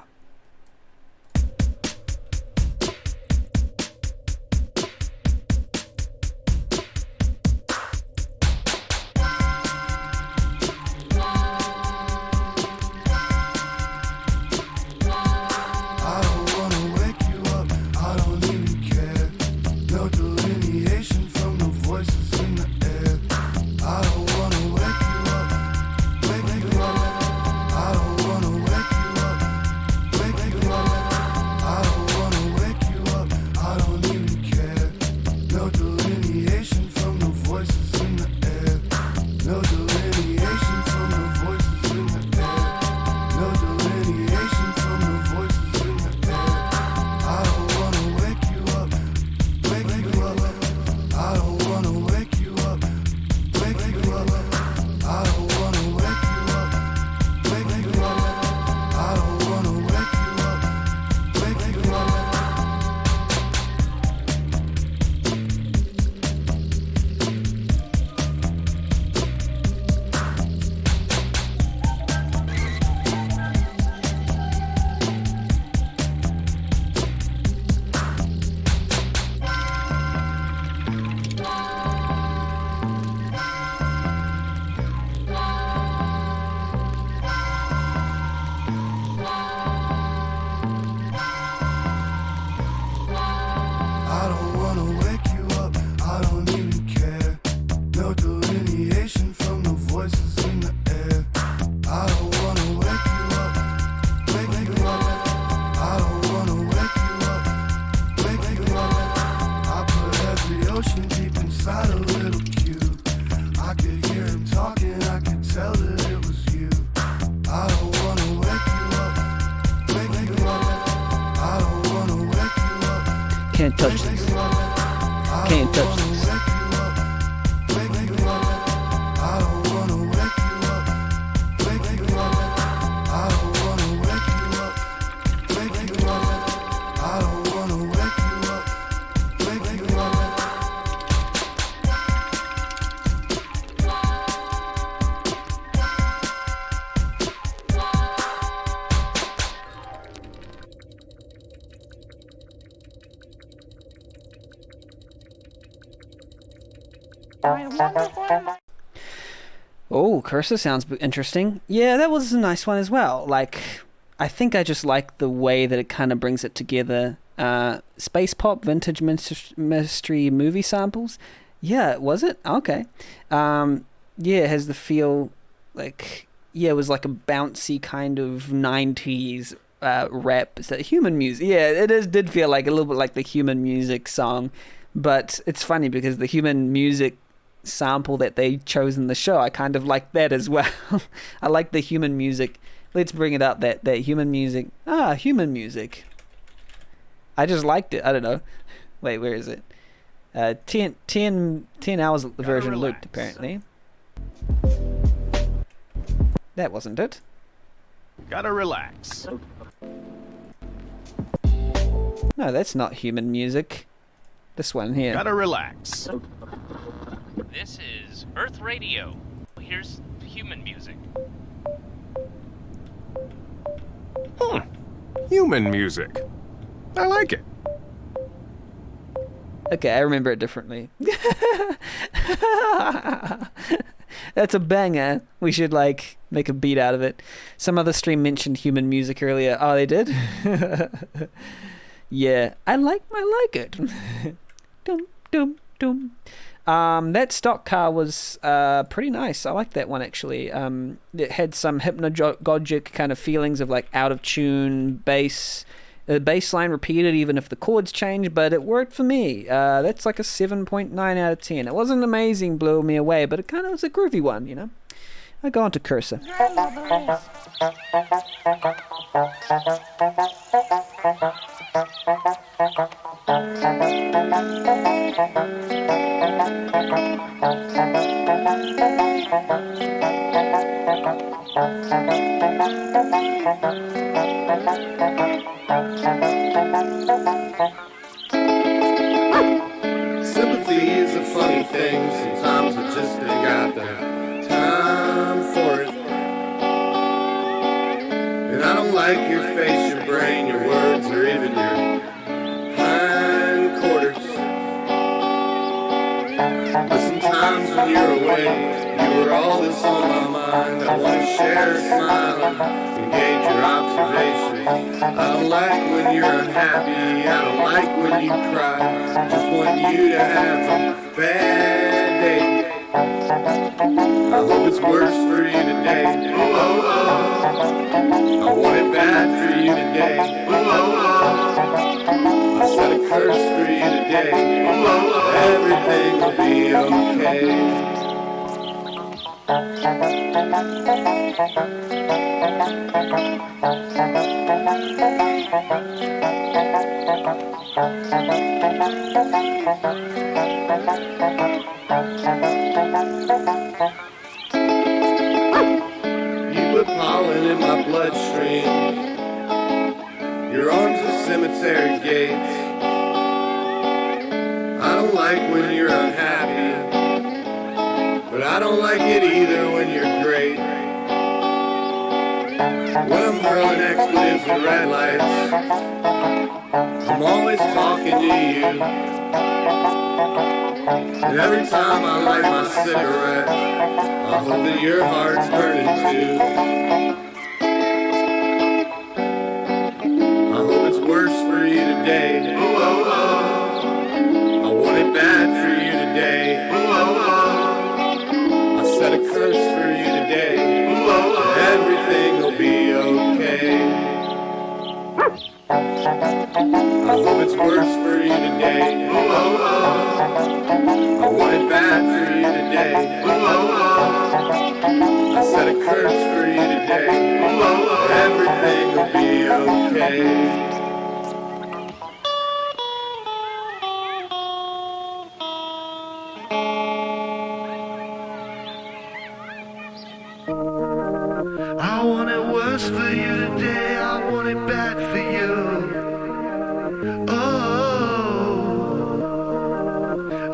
Can't touch this. Can't touch this. Oh, Cursor sounds interesting. Yeah, that was a nice one as well. Like, I think I just like the way that it kind of brings it together. Space pop, vintage mystery movie samples. Yeah, was it? Okay. Yeah, it has the feel like, yeah, it was like a bouncy kind of 90s rap. Is that human music? Yeah, did feel like a little bit like the human music song. But it's funny because the human music sample that they chose in the show, I kind of like that as well. I like the human music. Let's bring it up, that human music. Human music. I just liked it. I don't know. Wait, where is it? 10 hours the version looped, apparently. That wasn't it. Gotta relax. No, that's not human music. This one here. Gotta relax. This is Earth Radio. Here's human music. Human music. I like it. Okay, I remember it differently. That's a banger. We should, like, make a beat out of it. Some other stream mentioned human music earlier. Oh, they did? Yeah, I like it. Dum, dum, dum. That stock car was pretty nice. I like that one, actually. It had some hypnagogic kind of feelings of, like, out of tune bass. The bass line repeated even if the chords changed, but it worked for me. That's like a 7.9 out of 10. It wasn't amazing, blew me away, but it kind of was a groovy one, you know? I go on to Cursor. Sympathy is a funny thing. Sometimes I just ain't got the time for it. And I don't like your face, your brain, your words, or even your hindquarters. But sometimes when you're away, you are all that's on my mind. I want to share a smile and engage your observation. I don't like when you're unhappy, I don't like when you cry. I just want you to have a bad day. I hope it's worse for you today. Oh, oh, oh. I want it bad for you today. Oh, oh, oh. I set a curse for you today. Oh, oh, oh. Everything will be okay. You put pollen in my bloodstream. Your arms are cemetery gates. I don't like when you're unhappy, but I don't like it either when you're great. When I'm throwing expletives and red lights, I'm always talking to you. And every time I light my cigarette, I hope that your heart's burning too. I hope it's worse for you today. Oh, oh, oh. I want it bad for you today. Oh, oh, oh. I set a curse for you today. Oh, oh, oh. Everything will be okay. I hope it's worse for you today. Oh, oh, oh. I want it bad for you today. Oh, oh, oh. I set a curse for you today. Oh, oh, oh. Everything will be okay. I want it worse for you today. I want it bad for you. Oh,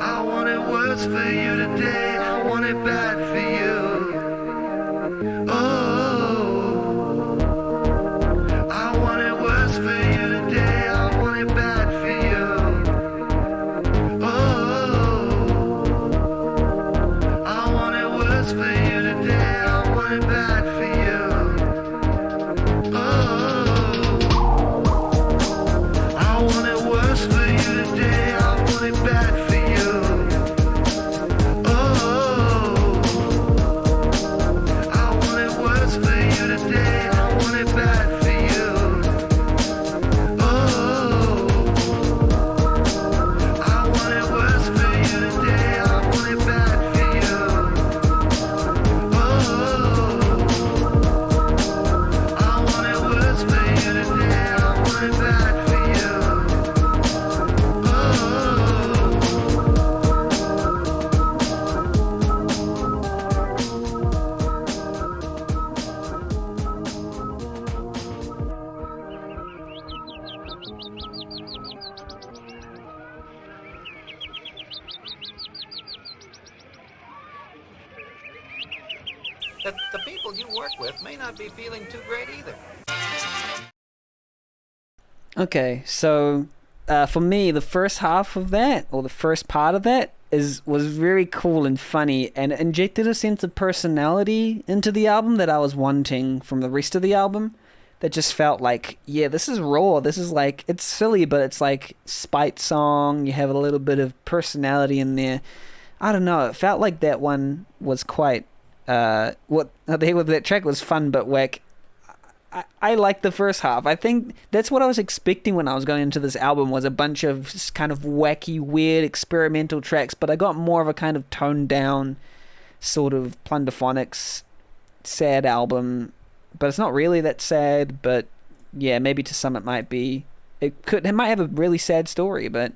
I want it worse for you today. I want it bad for you. Oh, I want it worse for you today. I want it bad for you. Oh. The people you work with may not be feeling too great either. Okay, so for me, the first half of that, or the first part of that, was very cool and funny, and injected a sense of personality into the album that I was wanting from the rest of the album. That just felt like, yeah, this is raw. This is like, it's silly, but it's like spite song. You have a little bit of personality in there. I don't know. It felt like that one was quite. What the heck with that track was fun but whack. I liked the first half. I think that's what I was expecting when I was going into this album, was a bunch of kind of wacky, weird, experimental tracks, but I got more of a kind of toned down sort of Plunderphonics sad album. But it's not really that sad, but yeah, maybe to some it might be. It might have a really sad story, but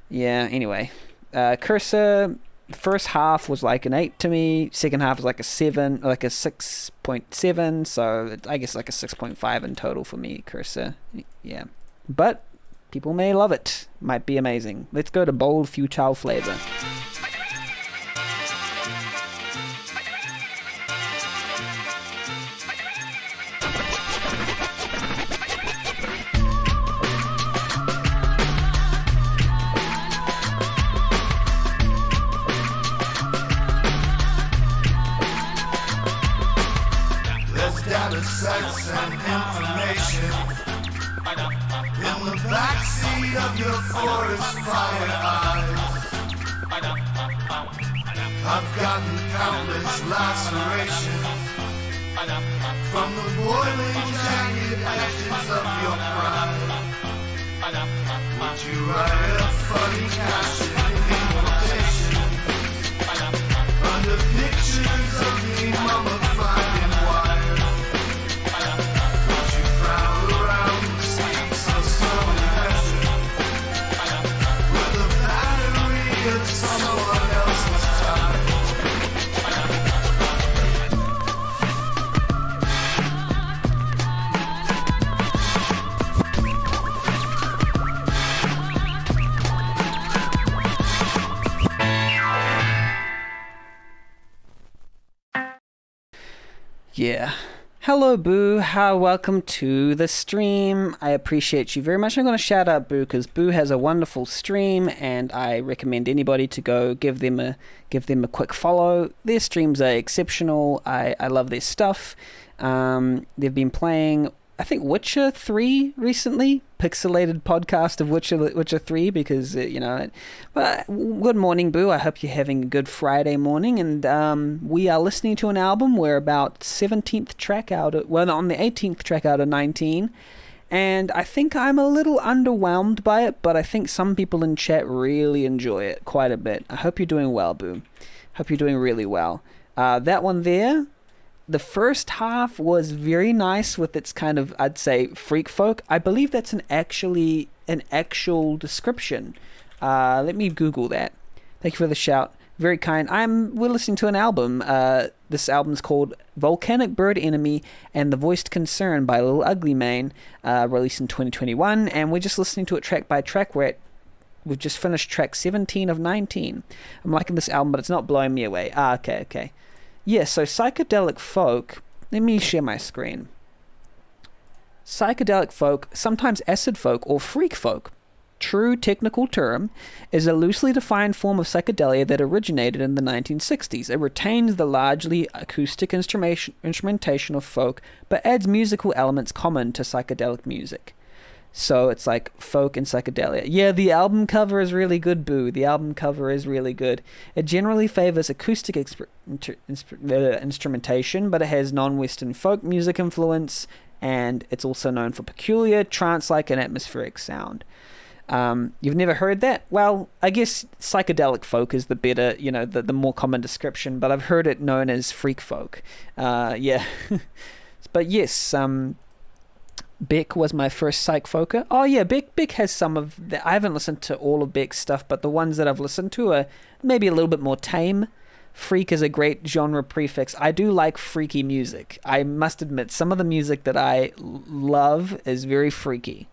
yeah, anyway. Cursor, first half was like an 8 to me, second half was like a 7, like a 6.7, so I guess like a 6.5 in total for me, Cursor. Yeah. But people may love it. Might be amazing. Let's go to Bold Futile Flavor. Sex and information in the backseat of your forest fire eyes. I've gotten countless lacerations from the boiling jagged edges of your pride. Would you write a funny caption in quotation under pictures of me mummified in wire? Yeah. Hello, Boo. Welcome to the stream. I appreciate you very much. I'm going to shout out Boo because Boo has a wonderful stream, and I recommend anybody to go give them a quick follow. Their streams are exceptional. I love their stuff. They've been playing, I think, Witcher 3 recently. Pixelated podcast of Witcher 3 because, But good morning, Boo. I hope you're having a good Friday morning. And we are listening to an album. We're about 17th track out. On the 18th track out of 19. And I think I'm a little underwhelmed by it, but I think some people in chat really enjoy it quite a bit. I hope you're doing well, Boo. Hope you're doing really well. That one there, the first half was very nice with its kind of, I'd say, freak folk. I believe that's an actual description. Let me Google that. Thank you for the shout. Very kind. We're listening to an album. This album's called Volcanic Bird Enemy and The Voiced Concern by Little Ugly Mane, released in 2021. And we're just listening to it track by track. We've just finished track 17 of 19. I'm liking this album, but it's not blowing me away. Okay. Yeah, so psychedelic folk, let me share my screen. Psychedelic folk, sometimes acid folk or freak folk, true technical term, is a loosely defined form of psychedelia that originated in the 1960s. It retains the largely acoustic instrumentation of folk, but adds musical elements common to psychedelic music. So it's like folk and psychedelia. Yeah, the album cover is really good, Boo. The album cover is really good. It generally favors acoustic instrumentation, but it has non-Western folk music influence, and it's also known for peculiar trance-like and atmospheric sound. You've never heard that? Well, I guess psychedelic folk is the better, the more common description, but I've heard it known as freak folk. Yeah. But yes, Beck was my first psych folker. Oh yeah, Beck has some of I haven't listened to all of Beck's stuff, but the ones that I've listened to are maybe a little bit more tame. Freak is a great genre prefix. I do like freaky music. I must admit, some of the music that I love is very freaky.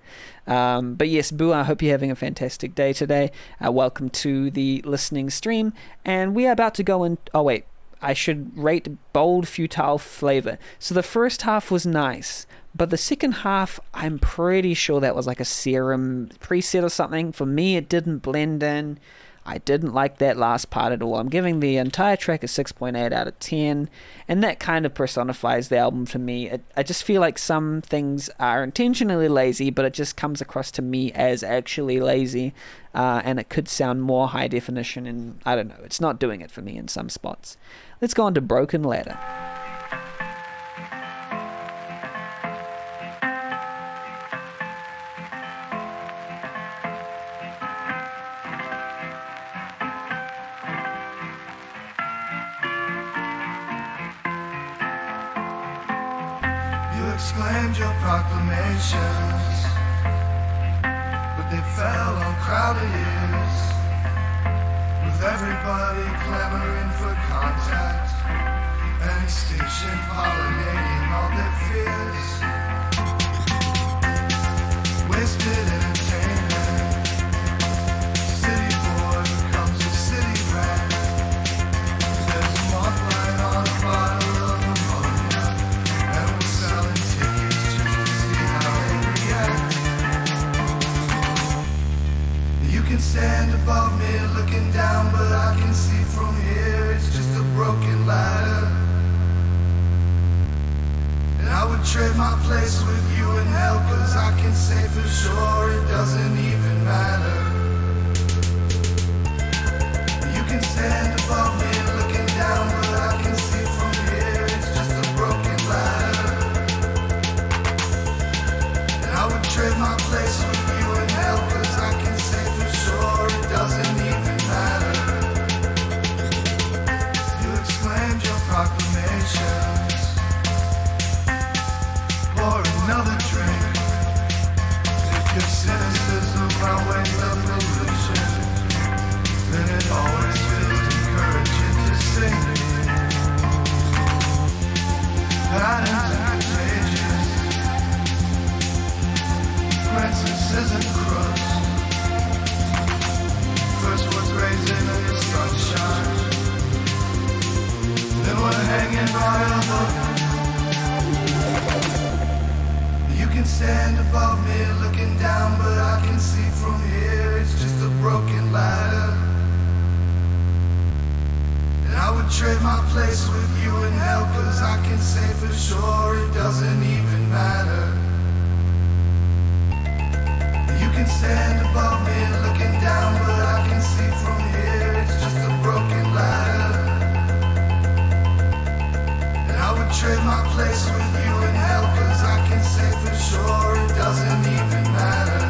But yes, Boo, I hope you're having a fantastic day today. Welcome to the listening stream. And we are about to go in... Oh, wait. I should rate bold, futile flavor. So the first half was nice, but the second half, I'm pretty sure that was like a serum preset or something. For me, it didn't blend in. I didn't like that last part at all. I'm giving the entire track a 6.8 out of 10, and that kind of personifies the album for me. I just feel like some things are intentionally lazy, but it just comes across to me as actually lazy, and it could sound more high definition, and I don't know, it's not doing it for me in some spots. Let's go on to Broken Ladder. Exclaimed your proclamations, but they fell on crowded ears, with everybody clamoring for contact, and extinction pollinating all their fears. Wasted entertainment, city boy becomes a city rat. There's a moth line on a bottle of ammonia, and we're selling tickets just to see how they react. You can stand above me looking down, but I can see from here it's just a broken ladder. And I would trade my place with you in hell, cause I can say for sure it doesn't even matter. You can stand above me looking down, but I can see from here it's just a broken ladder. And I would trade my place with you in hell, cause I can say for sure it doesn't even matter. You exclaimed your proclamations. Pour another drink. If your cynicism outweighs evolution, then it always feels encouraging to sing. Patterns are contagious. Princesses and crooks. First was raising in the sunshine, then we're hanging by a hook. You can stand above me looking down, but I can see from here it's just a broken ladder. And I would trade my place with you in hell, cause I can say for sure it doesn't even matter. You can stand above me looking down, but I can see from here it's just a broken ladder. And I would trade my place with you in hell, cause I can say for sure it doesn't even matter.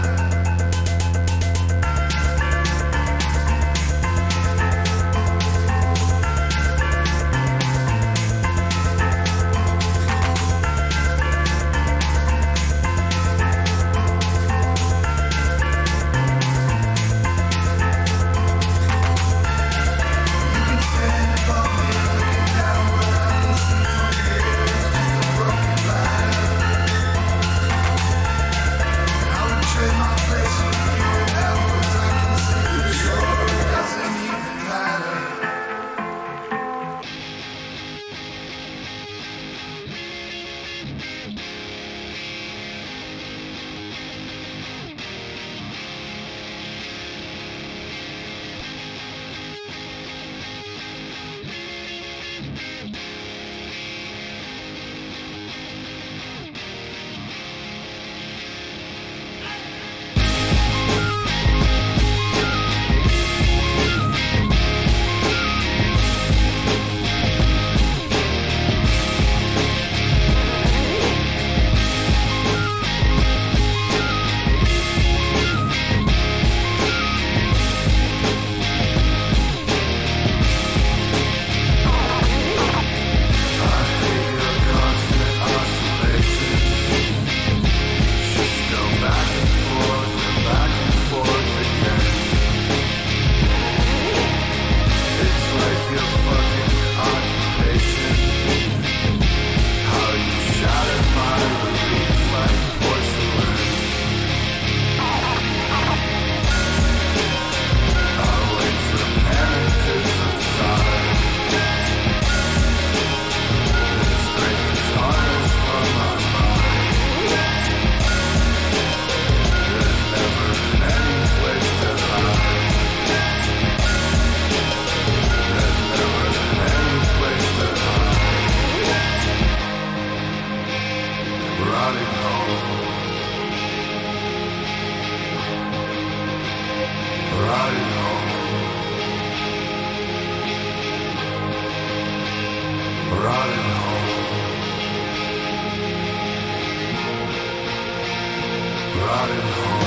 rotting home.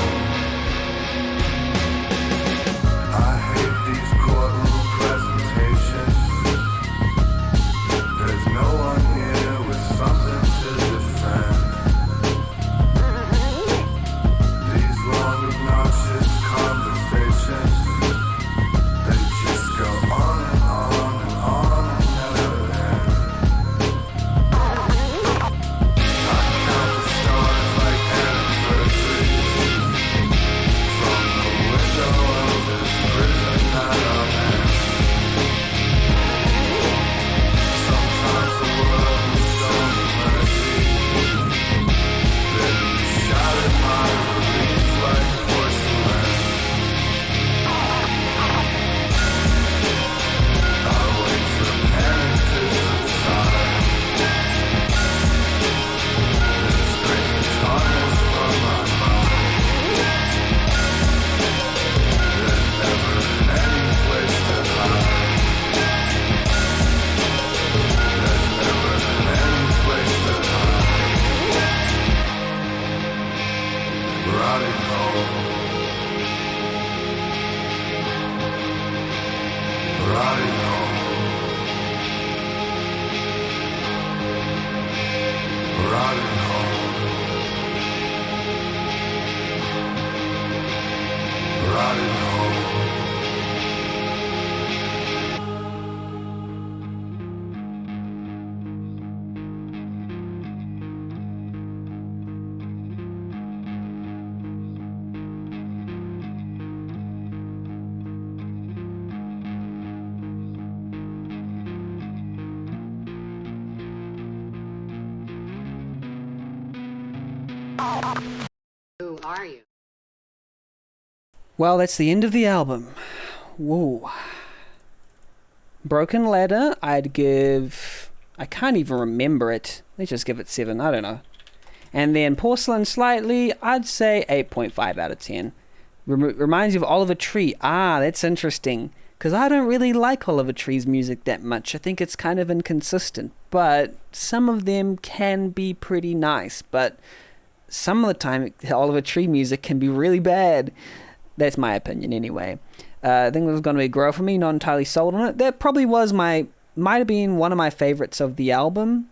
I hate these courtroom presentations. There's no one here with something to defend. These long obnoxious conversations, they just go on and on and on and never end. I count the stars like anniversaries from the window of this prison that I'm in. Sometimes the world is shown mercy, then shattered my beliefs like porcelain. I wait for panic to subside. This great tarnish from my mind. There's never any place to hide. There's never any place to hide. Rotting home. Rotting home. Rotting home. Rotting home. Who are you? Well, that's the end of the album. Whoa. Broken Ladder, I'd give... I can't even remember it. Let's just give it 7, I don't know. And then Porcelain Slightly, I'd say 8.5 out of 10. Reminds you of Oliver Tree. Ah, that's interesting. Because I don't really like Oliver Tree's music that much. I think it's kind of inconsistent. But some of them can be pretty nice. But some of the time, Oliver Tree music can be really bad. That's my opinion anyway. I think it was going to be Grow For Me, not entirely sold on it. That probably was might have been one of my favorites of the album.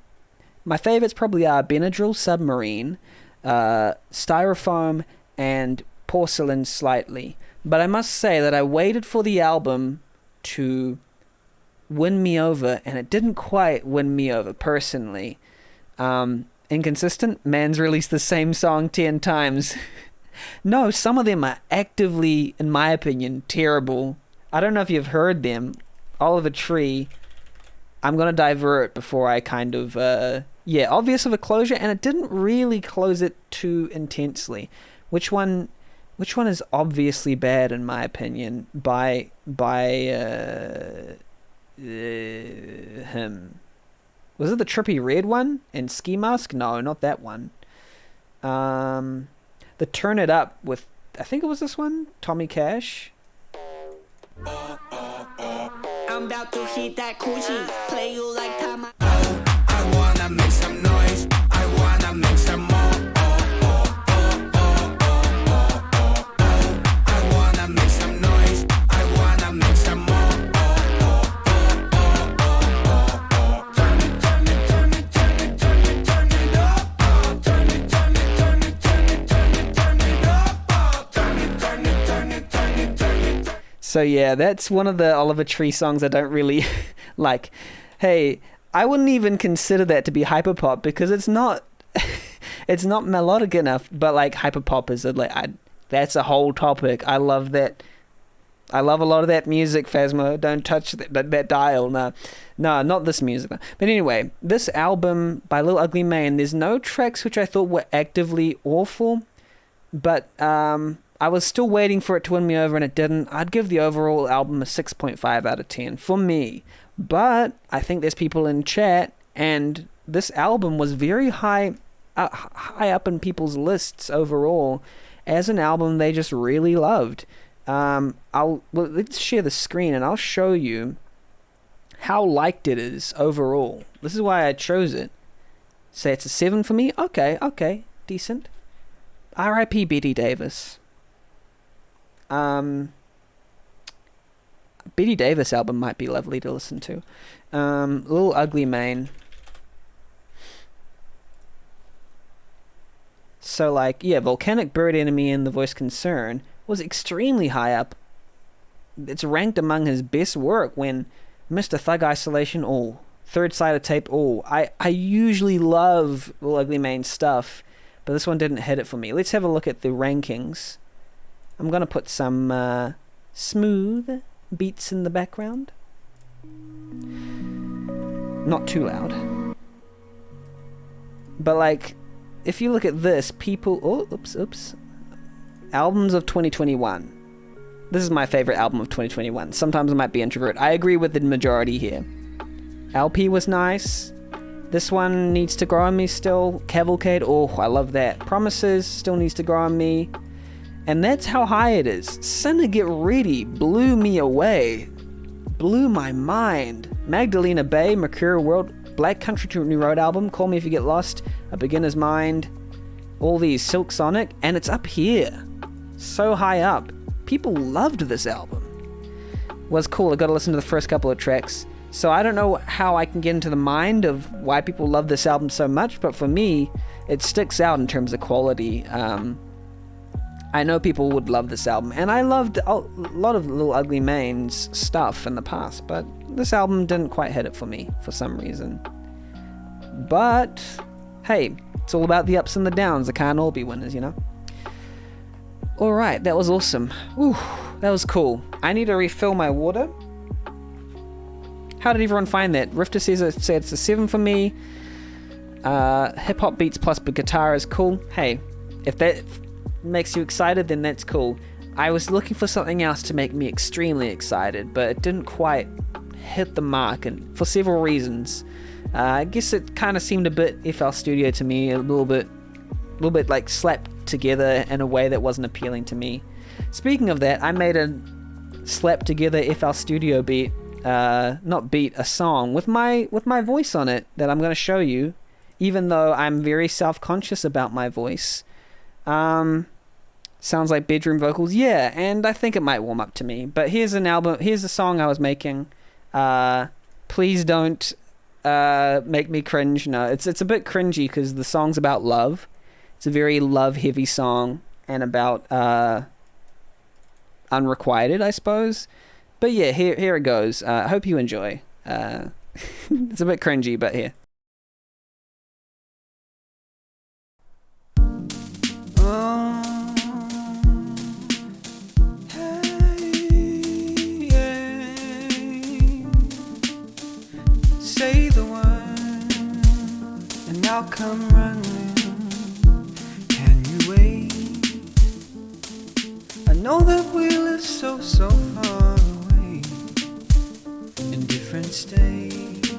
My favorites probably are Benadryl Submarine, Styrofoam, and Porcelain Slightly. But I must say that I waited for the album to win me over, and it didn't quite win me over personally. Inconsistent? Man's released the same song 10 times. No, some of them are actively, in my opinion, terrible. I don't know if you've heard them. Oliver Tree. I'm going to divert before I kind of... obvious of a closure, and it didn't really close it too intensely. Which one is obviously bad, in my opinion, by him? Was it the Trippy Red one? And Ski Mask? No, not that one. The Turn It Up with, I think it was this one? Tommy Cash? I'm about to hit that coochie, play you like time. I wanna make some noise, I wanna make some more. I wanna make some noise, I wanna make some more. Turn it, turn it, turn it, turn it, turn it, turn it up. Turn it, turn it, turn it, turn it, turn it, turn it up. Turn it, turn it, turn it, turn it, turn it. So yeah, that's one of the Oliver Tree songs I don't really like. Hey, I wouldn't even consider that to be hyperpop because it's not it's not melodic enough, but like hyperpop is that's a whole topic. I love that. I love a lot of that music, Phasma. Don't touch that dial. No, not this music. But anyway, this album by Lil Ugly Mane, there's no tracks which I thought were actively awful, but I was still waiting for it to win me over, and it didn't. I'd give the overall album a 6.5 out of 10 for me. But I think there's people in chat, and this album was very high up in people's lists overall as an album they just really loved. Let's share the screen, and I'll show you how liked it is overall. This is why I chose it. Say it's a 7 for me. Okay, decent. R.I.P. Betty Davis. Betty Davis album might be lovely to listen to. Little Ugly Mane. So, like, yeah, Volcanic, Bird Enemy, and The Voice Concern was extremely high up. It's ranked among his best work when Mr. Thug Isolation, Third Side of Tape, I usually love Little Ugly Mane stuff, but this one didn't hit it for me. Let's have a look at the rankings. I'm going to put some smooth beats in the background. Not too loud. But, like, if you look at this, people... oops. Albums of 2021. This is my favorite album of 2021. Sometimes I might be introvert. I agree with the majority here. LP was nice. This one needs to grow on me still. Cavalcade, I love that. Promises still needs to grow on me. And that's how high it is. Sinner Get Ready blew me away. Blew my mind. Magdalena Bay, Mercurial World, Black Country to New Road album, Call Me If You Get Lost, A Beginner's Mind, all these, Silk Sonic, and it's up here. So high up. People loved this album. Was cool. I got to listen to the first couple of tracks. So I don't know how I can get into the mind of why people love this album so much, but for me, it sticks out in terms of quality. I know people would love this album, and I loved a lot of Little Ugly Mane's stuff in the past, but this album didn't quite hit it for me for some reason. But hey, it's all about the ups and the downs. They can't all be winners, you know? Alright, that was awesome. Ooh, that was cool. I need to refill my water. How did everyone find that? Rifter says it's a 7 for me. Hip hop beats plus guitar is cool. Hey, if that makes you excited, then that's cool. I was looking for something else to make me extremely excited, but it didn't quite hit the mark, and for several reasons. I guess it kind of seemed a bit FL Studio to me, a little bit like slapped together in a way that wasn't appealing to me. Speaking of that, I made a slap together FL Studio beat, a song with my voice on it that I'm going to show you, even though I'm very self-conscious about my voice. Sounds like bedroom vocals, yeah, and I think it might warm up to me. But here's a song I was making. Please don't make me cringe. No, it's a bit cringy because the song's about love. It's a very love-heavy song and about unrequited, I suppose. But yeah, here it goes. I hope you enjoy. It's a bit cringy, but here. Say the word, and I'll come running. Can you wait? I know that we live so far away, in different states,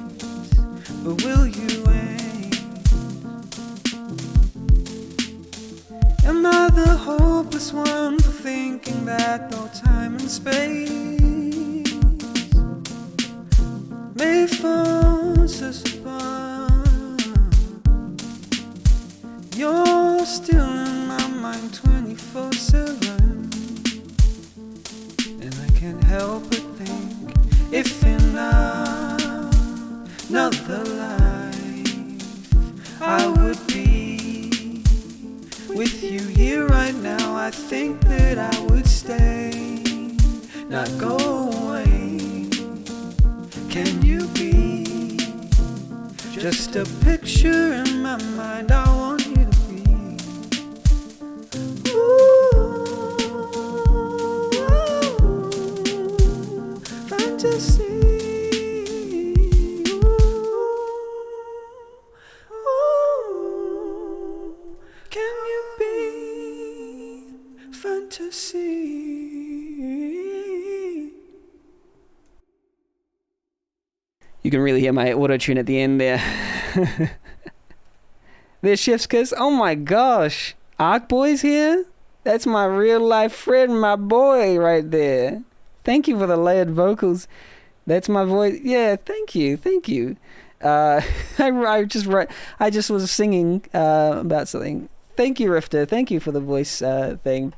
but will you wait? Am I the hopeless one for thinking that no time and space may force us apart? You're still in my mind 24/7, and I can't help but think, if in another life I would be with you here right now, I think that I would stay, not go away. Can you be just a picture in my mind? I want you to be. Ooh, fantasy. Ooh, can you be fantasy? You can really hear my auto-tune at the end there. There's Chef's Kiss. Oh my gosh. Arc Boy's here? That's my real life friend, my boy right there. Thank you for the layered vocals. That's my voice. Yeah, thank you. I just was singing about something. Thank you, Rifter. Thank you for the voice thing.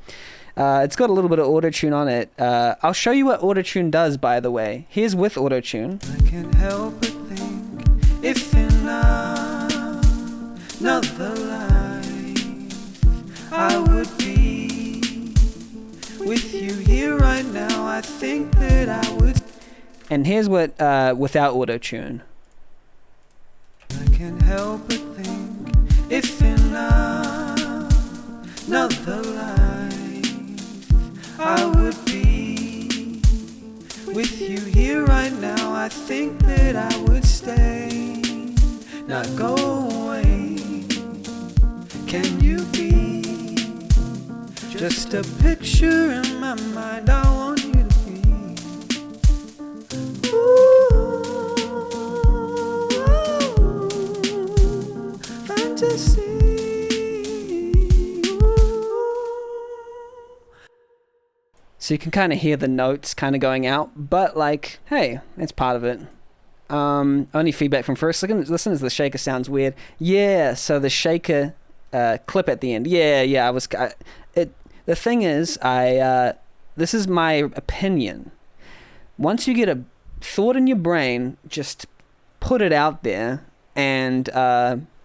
It's got a little bit of autotune on it. I'll show you what autotune does, by the way. Here's with autotune. I can't help but think if in another life I would be with you here right now. I think that I would. And here's what without autotune. I can't help but think if in another life I would be with you here right now. I think that I would stay, not go away. Can you be just a picture in my mind? I want you to be. Ooh, fantasy. So you can kind of hear the notes kind of going out, but like, hey, it's part of it. Only feedback from first listeners, the shaker sounds weird. Yeah, so the shaker clip at the end. Yeah, the thing is, this is my opinion. Once you get a thought in your brain, just put it out there, and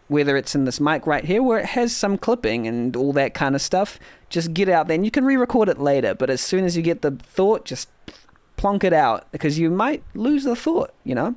whether it's in this mic right here where it has some clipping and all that kind of stuff, just get it out there, and you can re-record it later, but as soon as you get the thought, just plonk it out, because you might lose the thought, you know?